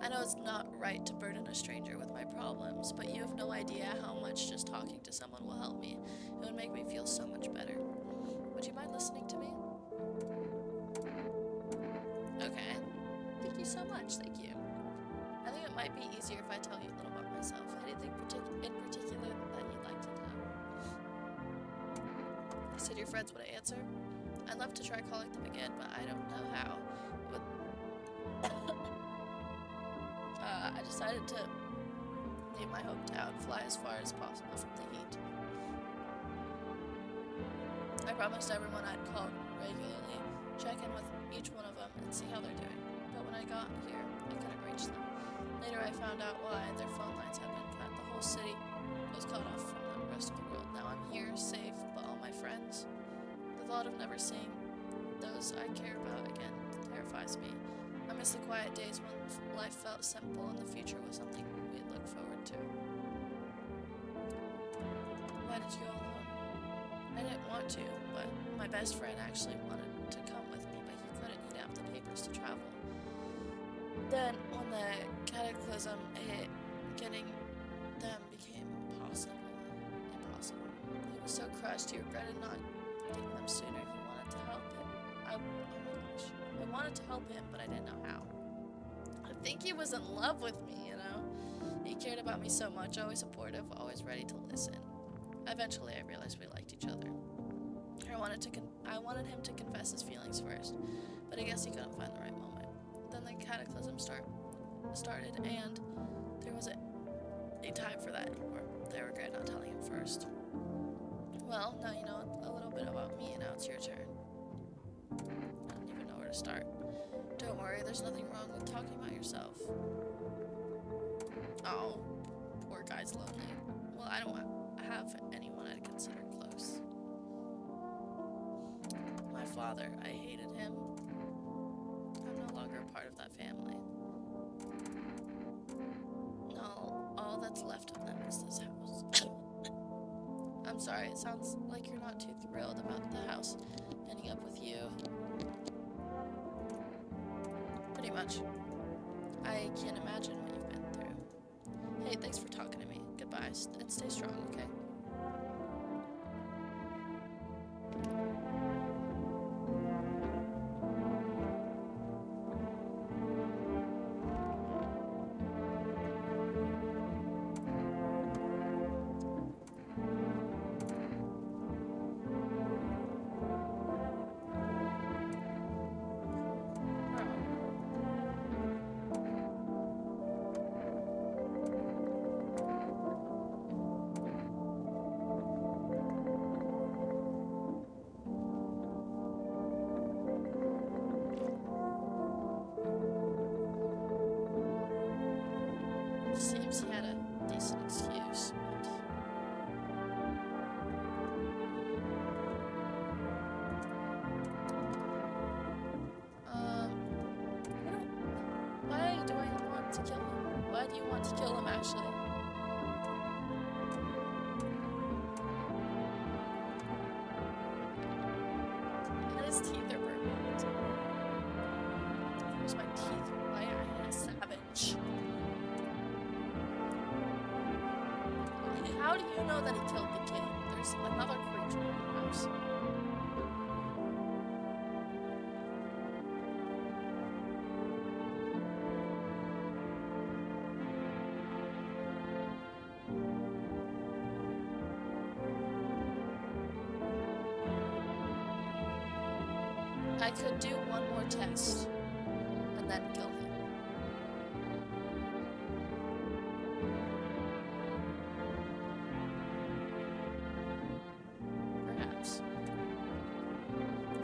I know it's not right to burden a stranger with my problems, but you have no idea how much just talking to someone will help me. It would make me feel so much better. Would you mind listening to me? Okay. Thank you so much. Thank you. I think it might be easier if I tell you a little about myself. Anything in particular that you'd like to know? You said your friends would answer? I'd love to try calling them again, but I don't know how. It would I decided to leave my hometown, fly as far as possible from the heat. I promised everyone I'd call regularly, check in with each one of them, and see how they're doing. But when I got here, I couldn't reach them. Later I found out why. Their phone lines had been cut. The whole city was cut off from the rest of the world. Now I'm here, safe, but all my friends. The thought of never seeing those I care about again terrifies me. I miss the quiet days when life felt simple and the future was something we'd look forward to. Why did you go alone? I didn't want to, but my best friend actually wanted to come with me, but he couldn't. He'd have the papers to travel. Then, when the cataclysm hit, getting them became impossible. He was so crushed, he regretted not getting them sooner. He wanted to help him. Oh my gosh. I wanted to help him, but I didn't know how. I think he was in love with me, you know? He cared about me so much, always supportive, always ready to listen. Eventually, I realized we liked each other. I wanted him to confess his feelings first, but I guess he couldn't find the right moment. Then the cataclysm started, and there wasn't a time for that anymore. I regret not telling him first. Well, now you know a little bit about me, and now it's your turn. I don't even know where to start. Don't worry, there's nothing wrong with talking about yourself. Oh, poor guy's lonely. Well, I don't have anyone I'd consider close. My father, I hated him. I'm no longer a part of that family. No, all that's left of them is this house. I'm sorry, it sounds like you're not too thrilled about the house ending up with you. Pretty much. I can't imagine what you've been through. Hey, thanks for talking to me. Goodbye, and stay strong, okay? Seems he had a decent excuse, why do I want to kill him? Why do you want to kill him, actually? And his teeth are perfect. Here's my teeth. Why am I a savage? How do you know that he killed the kid? There's another creature in the house. I could do one more test and then kill him.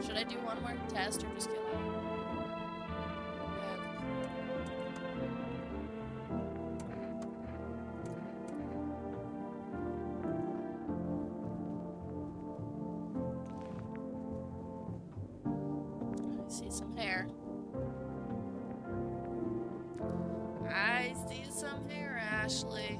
Should I do one more test or just kill him? I see some hair. I see some hair, Ashley.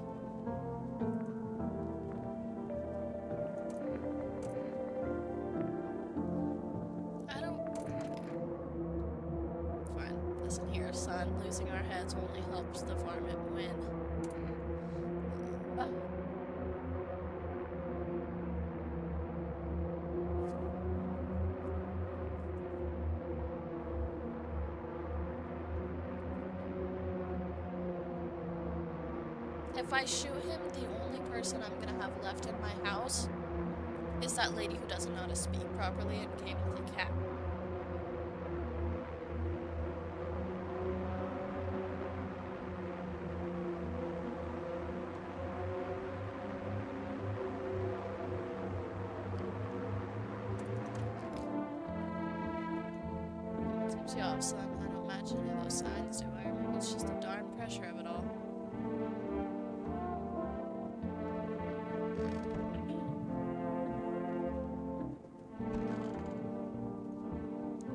Listen here, son. Losing our heads only helps the varmint win. If I shoot him, the only person I'm gonna have left in my house is that lady who doesn't know how to speak properly and came with a cat. she off, son. I don't match any of those signs, do I? Or maybe it's just the darn pressure of it all.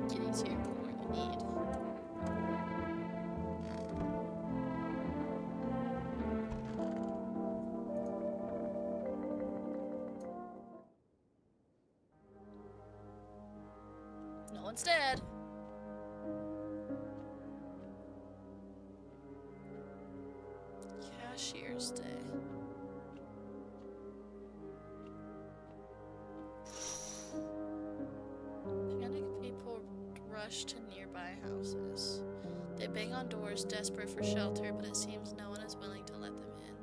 Kitty's here for what you need. No one's dead. Cashier's Day. Panic people rush to nearby houses. They bang on doors, desperate for shelter, but it seems no one is willing to let them in.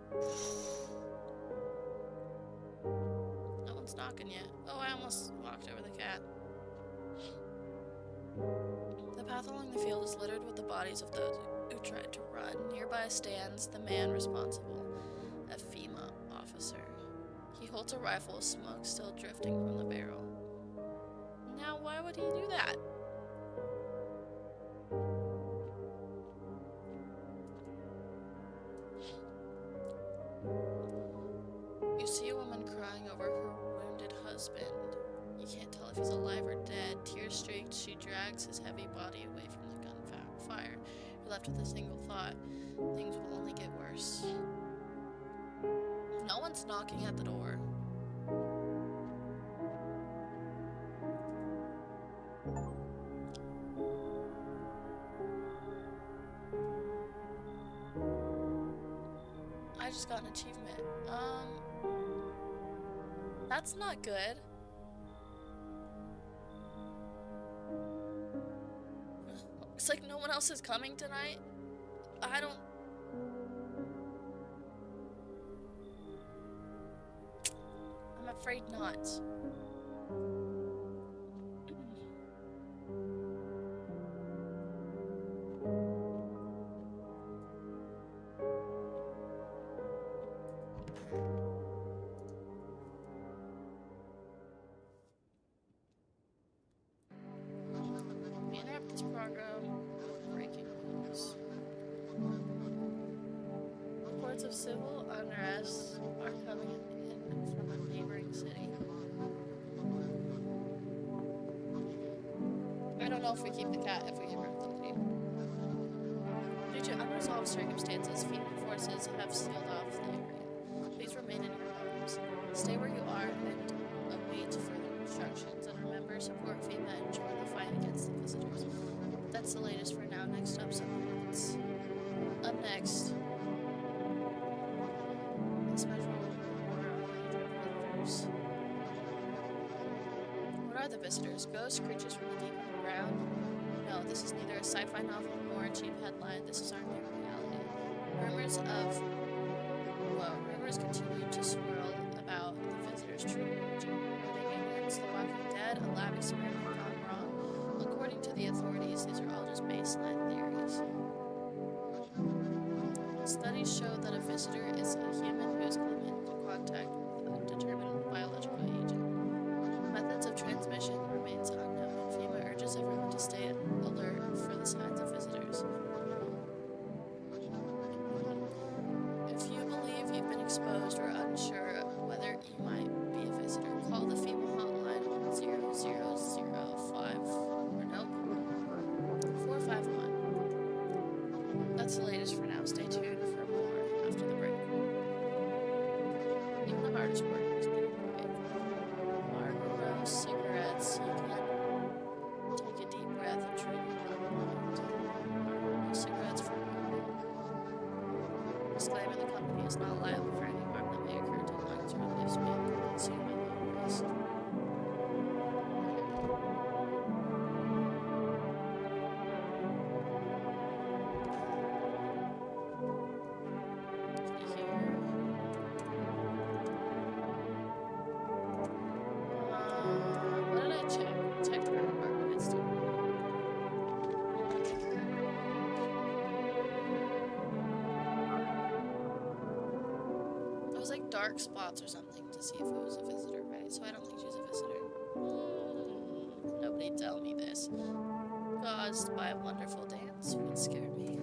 No one's knocking yet. Oh, I almost walked over the cat. The path along the field is littered with the bodies of those who tried to run. Nearby stands the man responsible, a FEMA officer. He holds a rifle, smoke still drifting from the barrel. Now, why would he do that? You see a woman crying over her wounded husband. You can't tell if he's alive or dead. Tear-streaked, she drags his heavy body away from the gunfire. You're left with a single thought. Things will only get worse. No one's knocking at the door. I just got an achievement. That's not good. Looks like no one else is coming tonight. I'm afraid not. We interrupt this program. Breaking news. Reports of civil unrest are coming in from a neighboring city. I don't know if we keep the cat if we interrupt the lady. Due to unresolved circumstances, FEMA forces have sealed off the area. Please remain in your homes. Stay where you are and await further instructions. And remember, support FEMA and join the fight against the visitors. That's the latest for now. Next up, some minutes. Up next, a special report on visitors. What are the visitors? Ghosts, creatures from the deep underground? No, this is neither a sci-fi novel nor a cheap headline. This is our new reality. Rumors continue to swirl about the visitors' true origin. Are they aliens, the Walking Dead, a lab experiment gone wrong? According to the authorities, these are all just baseline theories. Studies show that a visitor is a human who has come into contact with a determined biological agent. Methods of transmission remains unknown, and FEMA urges everyone to stay alert for the signs of visitors. If you believe you've been exposed or unsure whether you might be a visitor, call the FEMA hotline on 0005 or nope, 451. That's the latest for now. Stay tuned for more after the break. Even the hardest work is getting away. Marlboro cigarettes. You can take a deep breath and treat your mind. Marlboro cigarettes for you. Disclaimer: the company is not liable for any harm that may occur to lungs or lives being consumed by low risk. What did I check? Checked her apartment. It was like dark spots or something to see if it was a visitor, right? So I don't think she's a visitor. Nobody tell me this. caused by a wonderful dance would scare me.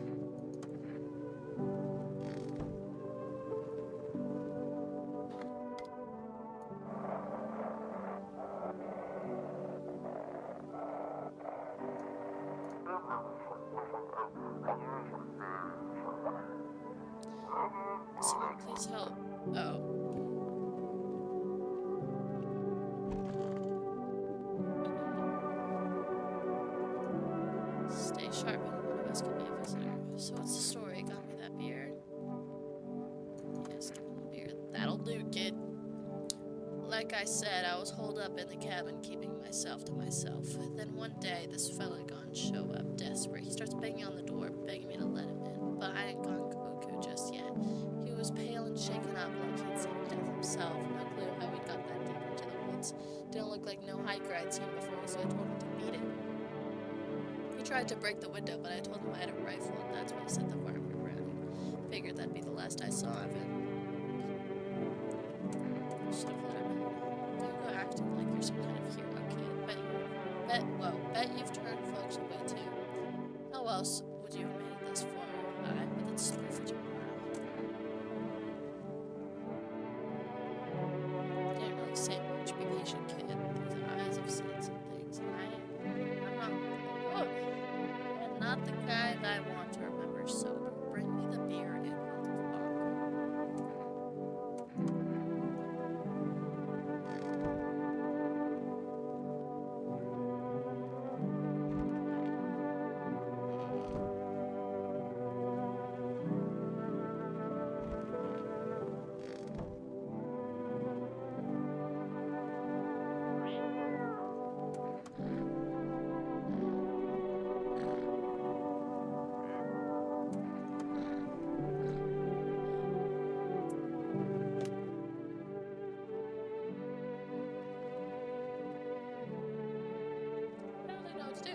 Someone please help. Oh. Stay sharp, one of us could be a visitor. So what's the story? Got me that beer. Yes, give me the beer. That'll do, kid. Like I said, I was holed up in the cabin, keeping myself to myself. Then one day, this fella gone show up, desperate. He starts banging on the door, begging me to let him in. But I ain't gone cuckoo just yet. He was pale and shaken up like he'd seen death himself. No clue how he got that deep into the woods. Didn't look like no hiker I'd seen before, so I told him to beat it. He tried to break the window, but I told him I had a rifle, and that's when he set the farm running. Figured that'd be the last I saw of him. Should have let him in. Don't go acting like you're some kind of hero, kid. Bet you've turned folks away too. How else would you have made it this far? But that's a story for tomorrow. Didn't really say much. Be patient, kid. These eyes have seen some things, and I'm not. Oh, I'm not the guy that I want to remember. So bring me the beer and we'll talk. I don't really know what to do.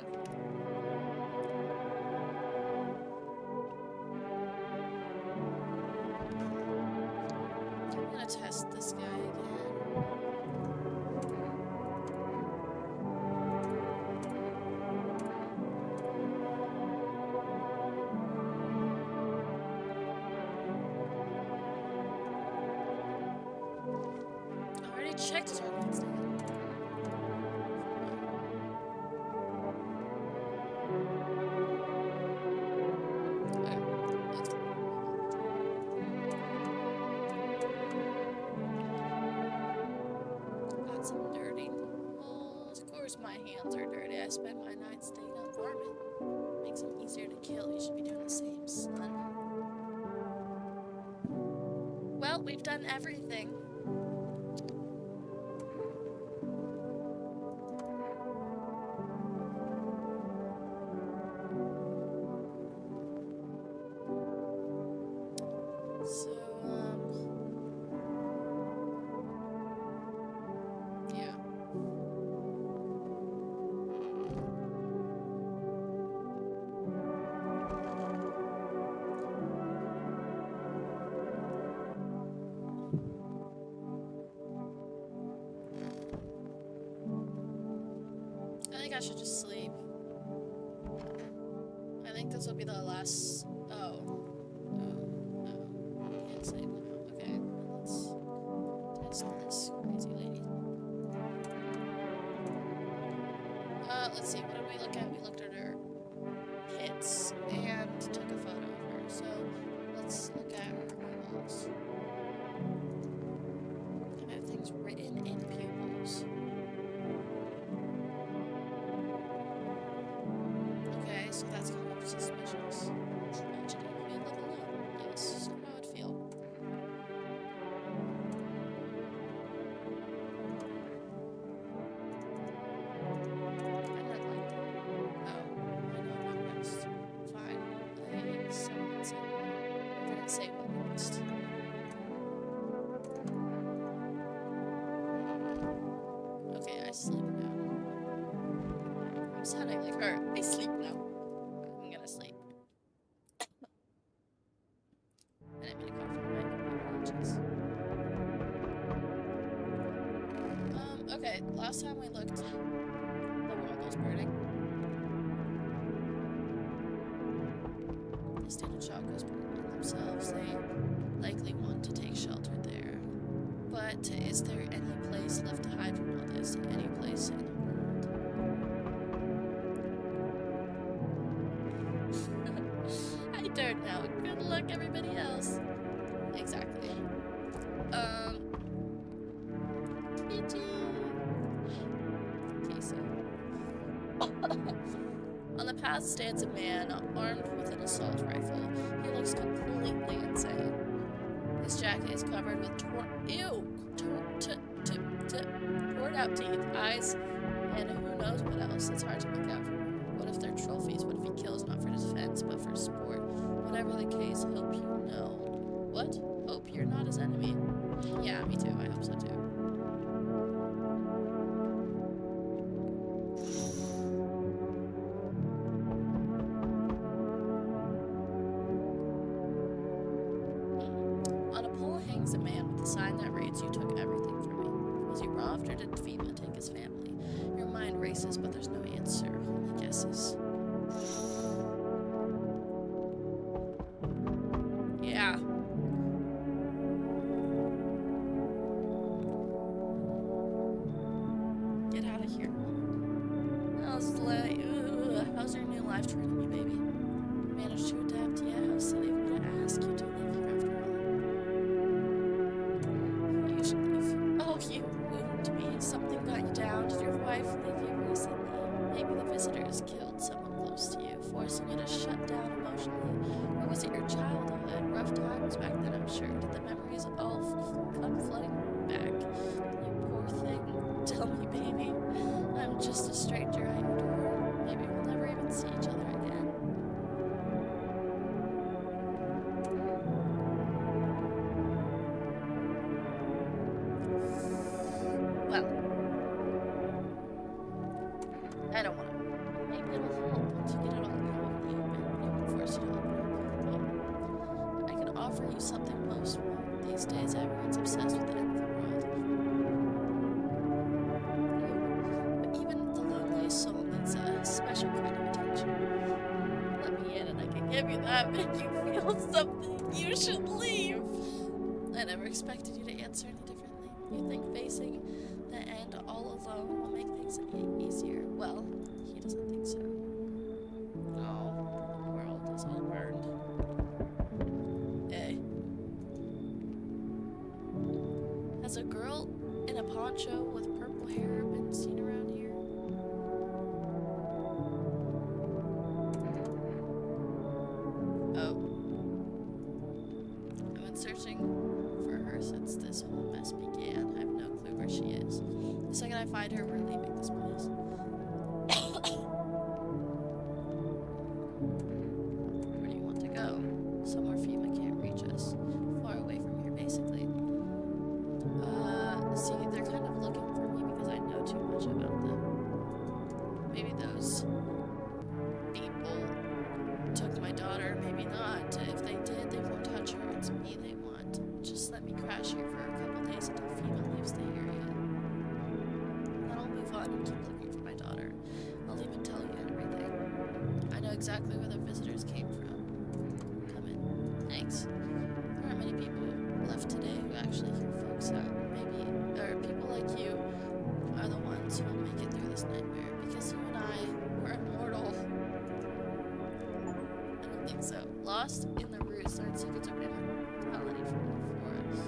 I'm gonna test this guy again. I already checked his weapons. Got some dirty balls. Of course my hands are dirty. I spend my nights staying up farming. Makes them easier to kill. You should be doing the same, son. Well, we've done everything. So, yeah. I think I should just sleep. I think this will be the last. Oh. No. Can't sleep now. Okay, let's test this crazy lady. Let's see. What did we look at? We looked at her hits and took a photo of her. So let's look at her eyeballs. I have things written in pupils. Okay, so that's kind of suspicious. Tragedy. You live alone. Yes, so how it feel. I don't like that. Oh, I know what next. Fine. Someone said I didn't say what next. Okay, I sleep now. I'm sounding like her. I sleep now. I'm gonna sleep. I didn't mean to cough on the mic. My apologies. Okay, last time we looked, the world was burning. But is there any place left to hide from all this? Any place in the world? I don't know. Good luck, everybody else. Exactly. PG. Okay, so. On the path stands a man armed with an assault rifle. He looks completely insane. His jacket is covered with torn out teeth, eyes, and who knows what else. It's hard to make out from here. What if they're trophies? What if he kills not for defense, but for sport? Whatever the case, hope you know. What? Hope you're not his enemy? Yeah, me too. I hope so too. On a pole hangs a man with a sign that reads, "You took everything from me." Was he robbed or did FEMA take his family? Your mind races, but there's no answer. Only guesses. Yeah. Get out of here. How's your new life treating you, baby? Managed to adapt? Yeah, how silly of me to ask you to live here after all. You should leave. Oh, you wound me. Something got you down. Did your wife leave you recently? Maybe the visitors killed someone close to you, forcing you to shut down emotionally. Or was it your childhood? Rough times back then, I'm sure. Did the memories all come flooding back? You poor thing. Tell me, baby. I'm just a stranger at your door. Maybe we'll never even see each other again. Well, I don't want to. Maybe it'll help once you get it all out in the open. It won't force you to open up. I can offer you something most want. These days, everyone's obsessed with the end of the world. But even the loneliest soul needs a special kind of attention. Let me in and I can give you that, make you feel something. You should leave. I never expected you to answer any differently. You think facing the end all alone will make things easier? Well, he doesn't think so. Oh, the world is all burned. Hey. Has a girl in a poncho with purple hair been seen around here? Oh. I've been searching for her since this whole mess began. I have no clue where she is. The second I find her, we're leaving this place. Where do you want to go? Somewhere FEMA can't reach us. Far away from here, basically. See, they're kind of looking for me because I know too much about them. Maybe those people took my daughter, maybe not. If they did, they won't touch her. It's me they want. Just let me crash here for a couple days until FEMA leaves the area. Then I'll move on and keep looking for my daughter. I'll even tell you everything. I know exactly where the visitors came from. Come in. Thanks. There aren't many people left today who actually hear folks out. Maybe, or people like you are the ones who will make it through this nightmare. Because you and I, we're immortal. I don't think so. Lost in the roots, learn secrets of immortality from the forest.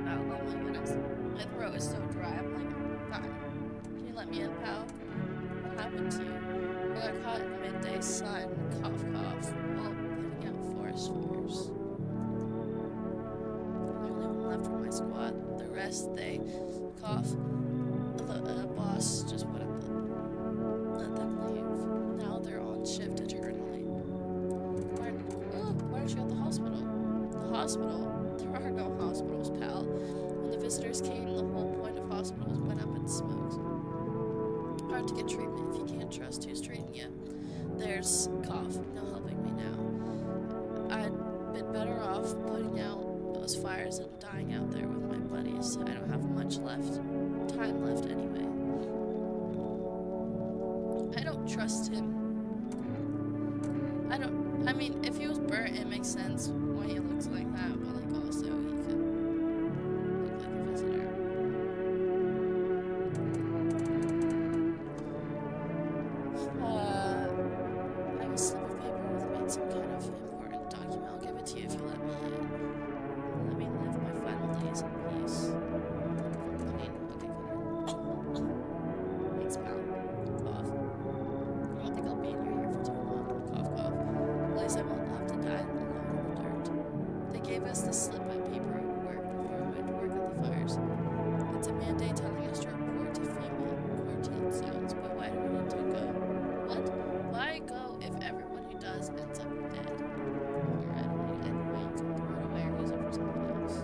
Oh my goodness. My throat is so dry. I'm like, dying. Can you let me in, pal? What happened to you? I got caught in the midday sun. Cough, cough. While putting out forest fires. I'm the only one left from my squad. The rest, they cough. The boss just wouldn't let them leave. Now they're on shift eternally. Why aren't you at the hospital? The hospital? There are no hospitals, pal. When the visitors came, the whole point of hospitals went up in smoke. Hard to get treatment if you can't trust who's treating you. There's cough. No helping me now. I'd been better off putting out those fires and dying out there with my buddies. I don't have much time left anyway. I don't trust him. I mean, if he was burnt, it makes sense why he looks like that, but like also he could look like a visitor. I have a slip of paper with me. It's some kind of important document. I'll give it to you if you let me live my final days in peace. Pain. Okay, fine. Thanks, pal. Cough. I don't think I'll be in your ear for too long. Cough, cough. At least I won't have to die alone in the dirt. They gave us the slip of paperwork before we went to work at the fires. It's a mandate telling us to report to female quarantine zones, but why do we need to go? What? Why go if everyone who does ends up dead? Alright, anyway, you can throw it away or use it for something else.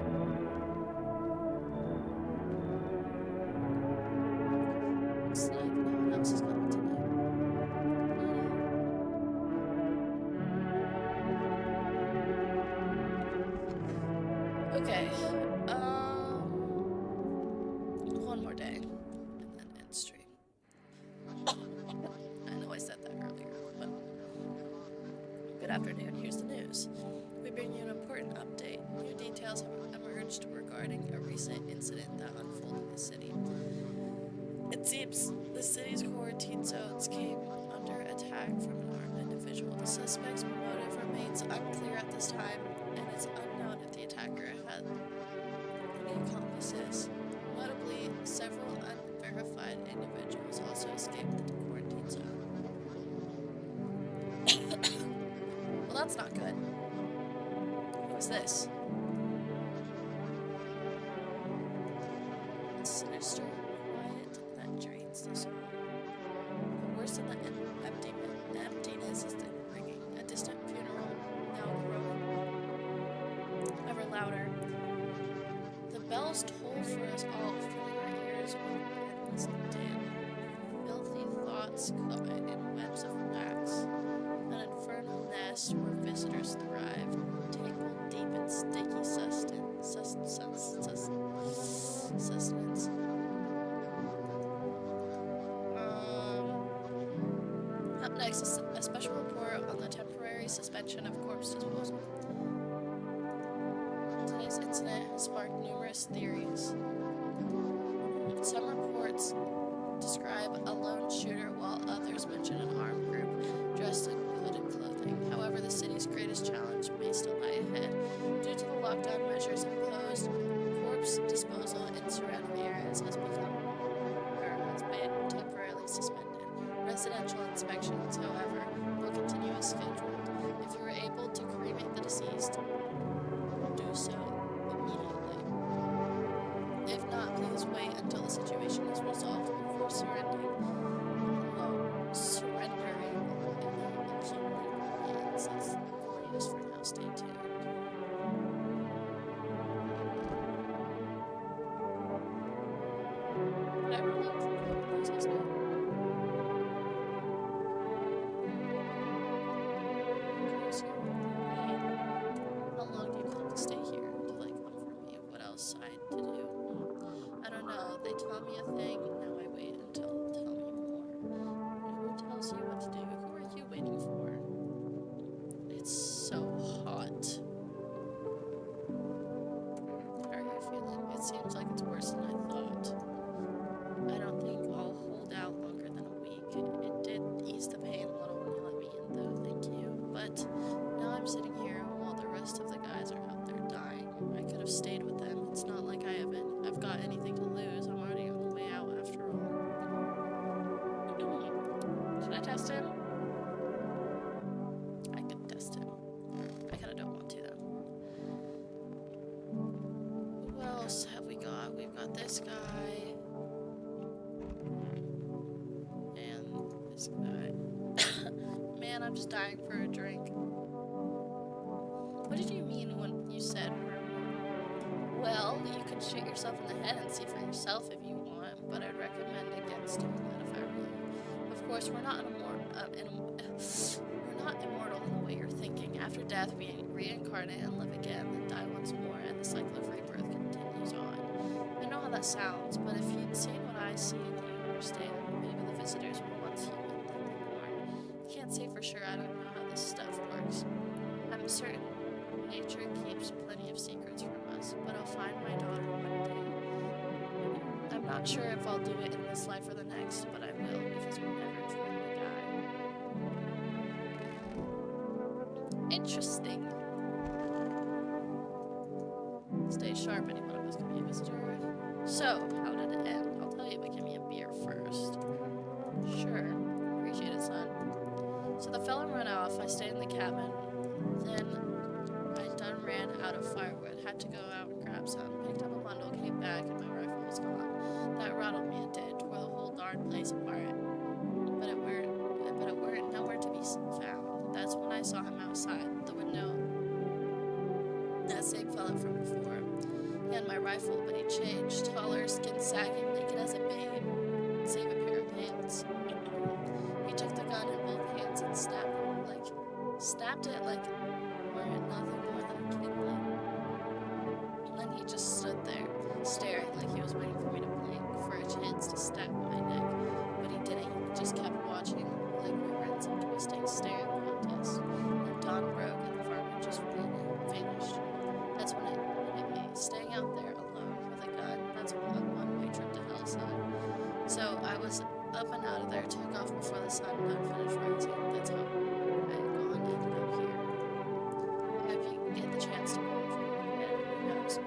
Looks like no one else is coming tonight. Okay, one more day, and then end stream. I know I said that earlier, but good afternoon, here's the news. We bring you an important update. New details have emerged regarding a recent incident that unfolded in the city. It seems the city's quarantine zones came under attack from an armed individual. The suspect's motive remains unclear at this time, and it's unknown if the attacker had any accomplices. Notably, several unverified individuals also escaped the quarantine zone. Well, that's not good. Who was this? A sinister quiet that drains the soul. But worse than the emptiness is the ringing, a distant funeral, now growing ever louder. The bells toll for us all, filling our ears with endless din. Filthy thoughts caught in webs of wax, an infernal nest where visitors thrive, tangled deep in sticky sustenance. Up next is a special report on the temporary suspension of corpse disposal. Today's incident has sparked numerous theories. Some reports describe a lone shooter, while others mention an armed group dressed in hooded clothing. However, the city's greatest challenge may still lie ahead. Due to the lockdown measures imposed, corpse disposal in surrounding areas has been temporarily suspended. Residential inspections, however, will continue as scheduled. If you are able to cremate the deceased, do so immediately. If not, please wait until the situation is resolved before surrendering in the accumulated plans. That's the latest for now. Stay tuned. Did I roll up the last night? How long do you plan to stay here to comfort me of what else I had to do? I don't know. They tell me a thing, now I wait until tell me more. Who tells you what to do? Who are you waiting for? It's so hot. How are you feeling? It seems like it's worse than I thought. I don't think I'll hold out longer than a week. It did ease the pain a little when you let me in, though, thank you. But now I'm sitting here while the rest of the guys are out there dying. I could have stayed with them. It's not like I've got anything to lose. I'm already on the way out after all. Should I test him? I could test him. I kinda don't want to, though. Who else have we got? We've got this guy. And this guy. Man, I'm just dying for a drink. What did you mean when you said we're immortal? Well, you could shoot yourself in the head and see for yourself if you want, but I'd recommend against doing that if I were you. Of course, we're not immortal in the way you're thinking. After death, we reincarnate and live again, then die once more, and the cycle of rebirth continues on. I know how that sounds, but if you'd seen what I see, you understand. Maybe the visitors were once human, then they weren't. Can't say for sure. I don't know how this stuff works. I'm certain nature keeps plenty of secrets from us, but I'll find my daughter one day. I'm not sure if I'll do it in this life or the next, but I will, because we never truly die. Interesting. Stay sharp, anyone of us can be a visitor. So, how did it end? I'll tell you, but give me a beer first. Sure. Appreciate it, son. So the fella ran off, I stayed in the cabin. Then I done ran out of firewood, had to go out and grab some. Picked up a bundle, came back, and my rifle was gone. That rattled me, it did. Tore the whole darn place apart. But it weren't nowhere to be found. That's when I saw him outside the window. That same fella from before. He had my rifle, but he changed. Taller, skin sagging, naked as a babe. Save a pair of hands. He took the gun in both hands and snapped it like were it nothing more than a kindling. And then he just stood there, staring like he was waiting for me to blink, for a chance to stab my neck. But he didn't. He just kept watching, like we were in some twisting staring contest. Then dawn broke and the farmer just vanished. That's when it hit me. Staying out there alone with a gun, that's a one-way trip to hell, son. So I was up and out of there, took off before the sun finished rising. That's how I had gone, ended up here. If you get the chance to go over it again, who knows, maybe bullets will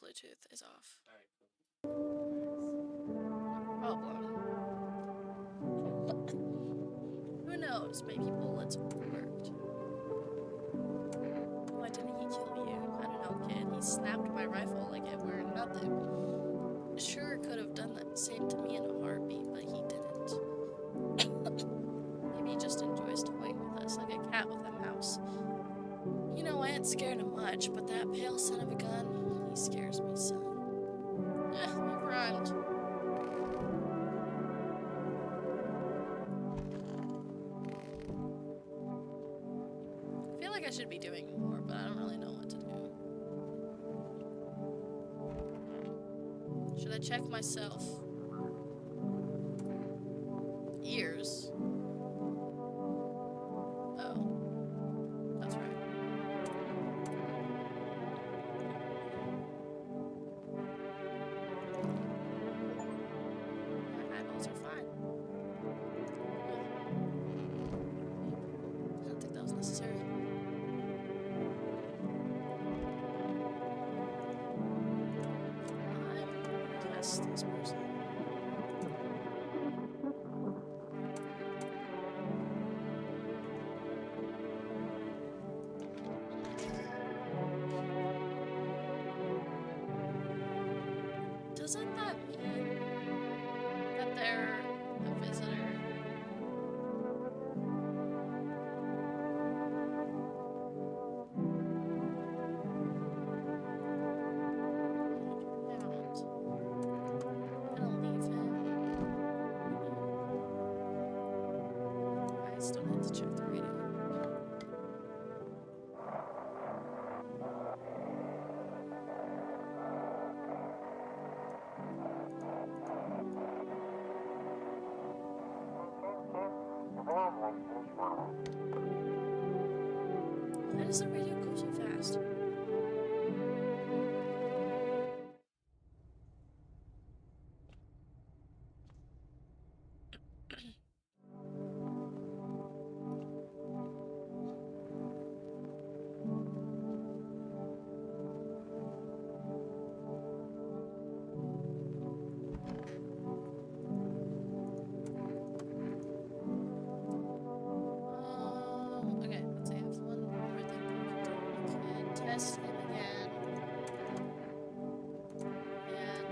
Bluetooth is off. Alright, cool. Problem. Who knows? Maybe bullets worked. Why didn't he kill you? I don't know, kid. He snapped my rifle like it were nothing. Sure could have done the same to me in a heartbeat, but he didn't. Maybe he just enjoys toying with us like a cat with a mouse. You know, I ain't scared of much, but that pale son of a gun, he scares me, son. You rhymed. I feel like I should be doing more, but I don't really know what to do. Should I check myself? Ears. Oh. That's right. My eyeballs are fine. I don't think that was necessary. Test this person. Doesn't that mean that they're a visitor? I'm gonna leave him. I still need to check the radio. Why does the radio go so fast? Okay, let's see. I have one more thing we can test him again. And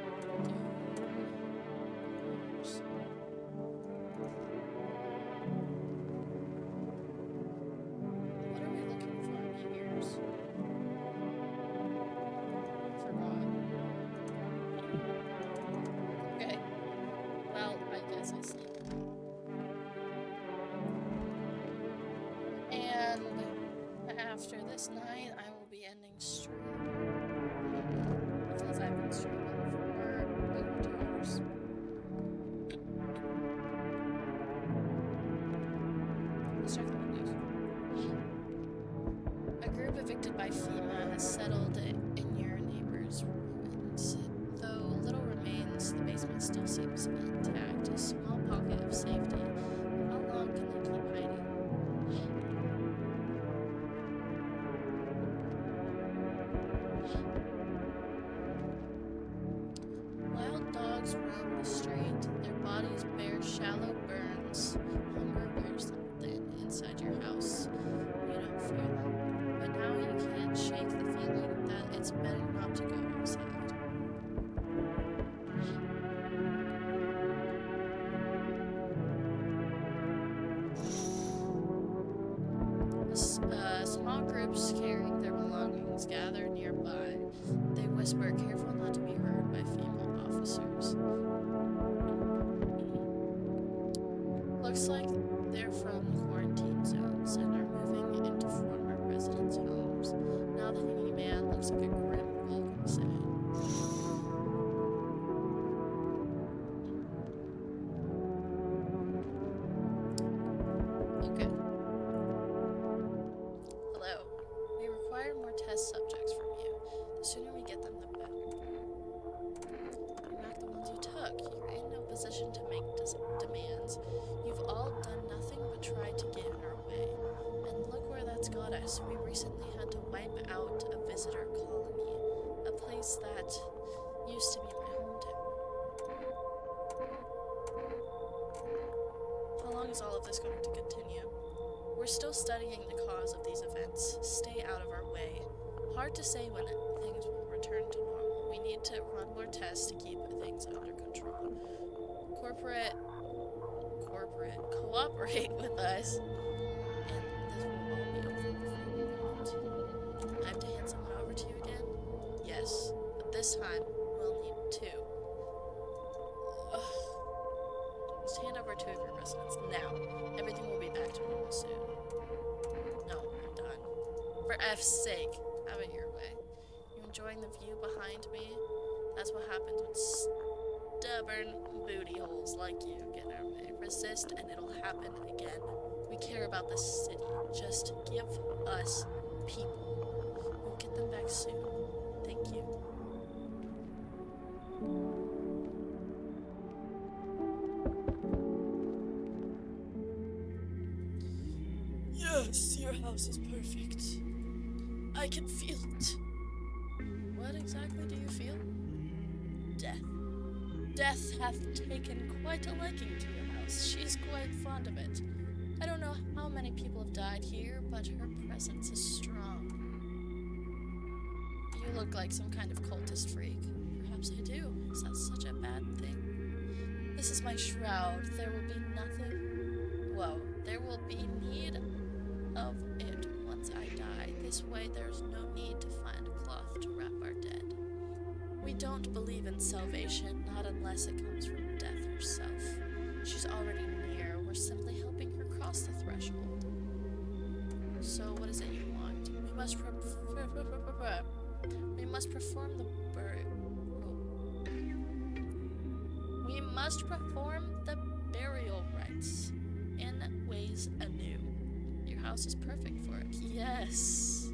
what are we looking for in ears? Forgot. Okay. Well, I guess I sleep. And After this night, I will be ending stream. Because I've been streaming for over 2 hours. Let's check the news. A group evicted by FEMA has settled in your neighbor's ruins. Though little remains, the basement still seems intact, a small pocket of safety. How long can they keep hiding? Wild dogs roam the street. Their bodies bear shallow burns. Hunger wears them thin inside your house. You don't fear them, but now you can't shake the feeling that it's better not to go outside. Small groups carrying their belongings gather nearby. They whisper, careful not to be heard by female officers. Looks like they're from quarantine zones and are moving into former residents' homes. Now the hanging man looks like a grim welcome sign. Okay. Hello. We require more test subjects from you. The sooner we get them, the better. You're not the ones you took. You're in no position to make demands. You've all done nothing but try to get in our way. And look where that's got us. We recently had to wipe out a visitor colony. A place that used to be my hometown. How long is all of this going to continue? We're still studying the cause of these events. Stay out of our way. Hard to say when things will return to normal. We need to run more tests to keep things under control. Cooperate with us, and this will all be over before we know it. I have to hand someone over to you again? Yes, but this time we'll need 2. Ugh. Just hand over 2 of your residents now. Everything will be back to normal soon. No, I'm done. For F's sake, have it your way. You enjoying the view behind me? That's what happens when stubborn booty holes like you get in our way. Resist and it'll happen again. We care about this city. Just give us people. We'll get them back soon. Thank you. Yes, your house is perfect. I can feel it. What exactly do you feel? Death. Death hath taken quite a liking to your house. She's quite fond of it. I don't know how many people have died here, but her presence is strong. You look like some kind of cultist freak. Perhaps I do. Is that such a bad thing? This is my shroud. There will be nothing... Whoa. There will be need of it once I die. This way there's no need to find a cloth to wrap our dead. We don't believe in salvation, not unless it comes from death herself. She's already near. We're simply helping her cross the threshold. So what is it you want? We must perform the burial rites in ways anew. Your house is perfect for it. Yes.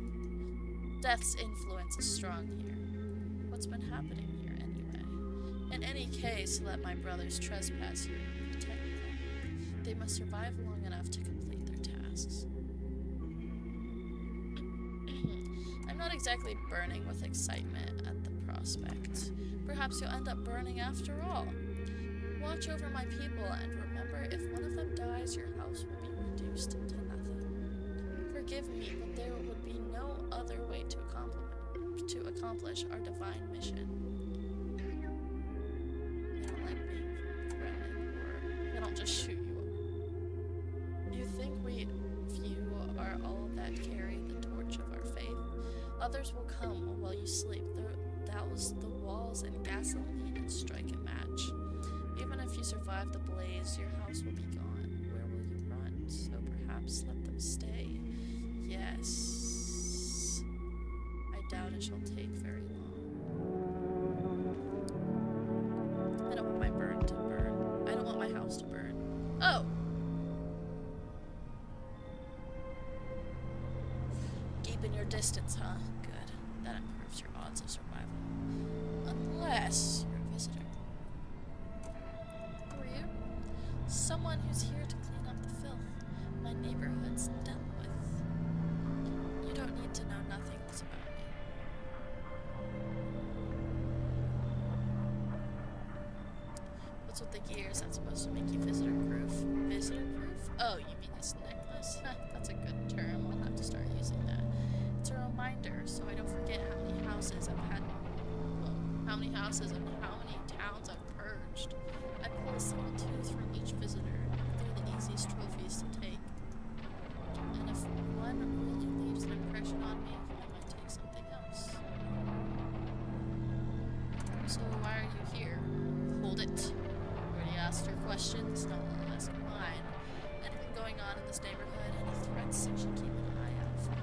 Death's influence is strong here. What's been happening here anyway? In any case, let my brothers trespass here and protect them. They must survive long enough to complete their tasks. I'm not exactly burning with excitement at the prospect. Perhaps you'll end up burning after all. Watch over my people and remember, if one of them dies, your house will be reduced to nothing. Forgive me, but there would be no other way to accomplish our divine mission. They don't like being threatened, or they don't just shoot you. You think few are all that carry the torch of our faith? Others will come while you sleep, douse the walls in gasoline and strike a match. Even if you survive the blaze, your house will be gone. Where will you run? So perhaps let them stay. Yes. it shall take very long. I don't want my burn to burn. I don't want my house to burn. Oh! Keeping your distance, huh? Good. That improves your odds of survival. Unless you're a visitor. Who are you? Someone who's here to clean up the filth my neighborhood's done with. You don't need to know nothing else about me. What's with the gears that's supposed to make you visitor-proof? Visitor-proof? Oh, you mean this necklace? That's a good term. I'll have to start using that. It's a reminder, so I don't forget how many houses I've had. Well, how many houses and how many towns I've purged. I pull a single tooth from each visitor. They're the easiest trophies to take. And if one really leaves an impression on me, I might take something else. So why are you here? Hold it. Already asked your questions, now I'll ask mine. Anything going on in this neighborhood? Any threats I should keep an eye out for?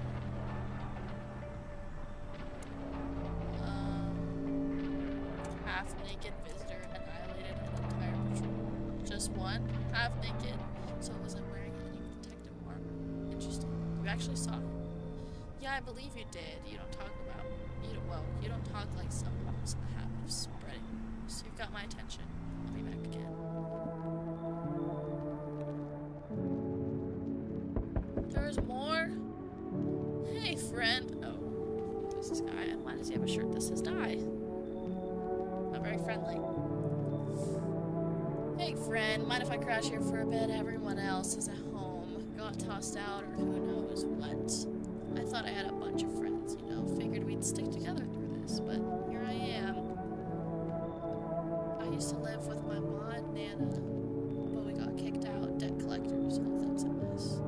Half-naked visitor annihilated an entire patrol. Just one? Half-naked? So it wasn't wearing any protective armor. Interesting. You actually saw him? Yeah, I believe you did. You don't talk about... You don't talk like someone who's in the habit of spreading. So you've got my attention. I'll be back again. There's more? Hey, friend. Oh, who's this guy? And why does he have a shirt that says die? Not very friendly. Hey, friend. Mind if I crash here for a bit? Everyone else is at home. Got tossed out or who knows what. I thought I had a bunch of friends, you know. Figured we'd stick together through this, but here I am. I used to live with my ma and Nana, but we got kicked out, debt collectors, whole thing's a mess.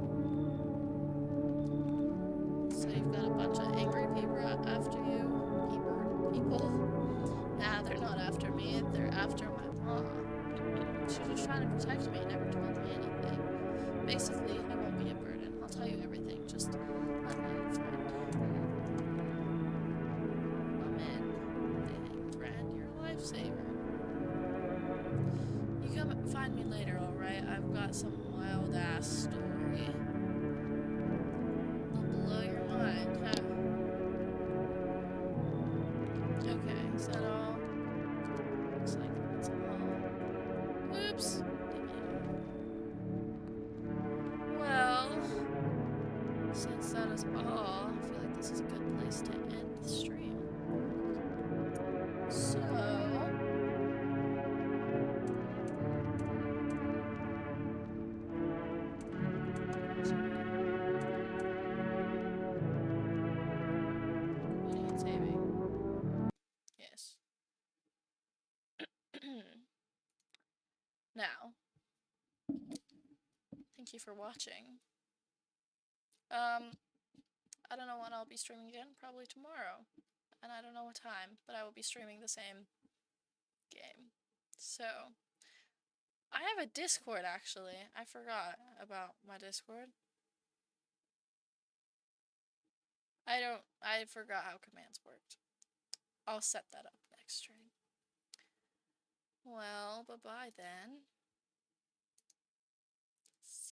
So you've got a bunch of angry people after you? People? Nah, they're not after me, they're after my mom. She was trying to protect me, never told me anything. Basically, I won't be a burden. I'll tell you everything, just let me friend. I'm in. Dang, friend, you're a lifesaver. You come find me later, alright? I've got some wild-ass story. It'll blow your mind, huh? Okay, is that all? Looks like that's all. Oops! Well, since that is all, I feel like this is a good place to end the stream. So... Quitting and saving. Yes. Now, thank you for watching. I don't know when I'll be streaming again, probably tomorrow. And I don't know what time, but I will be streaming the same game. So, I have a Discord actually. I forgot about my Discord. I forgot how commands worked. I'll set that up next stream. Well, bye-bye then.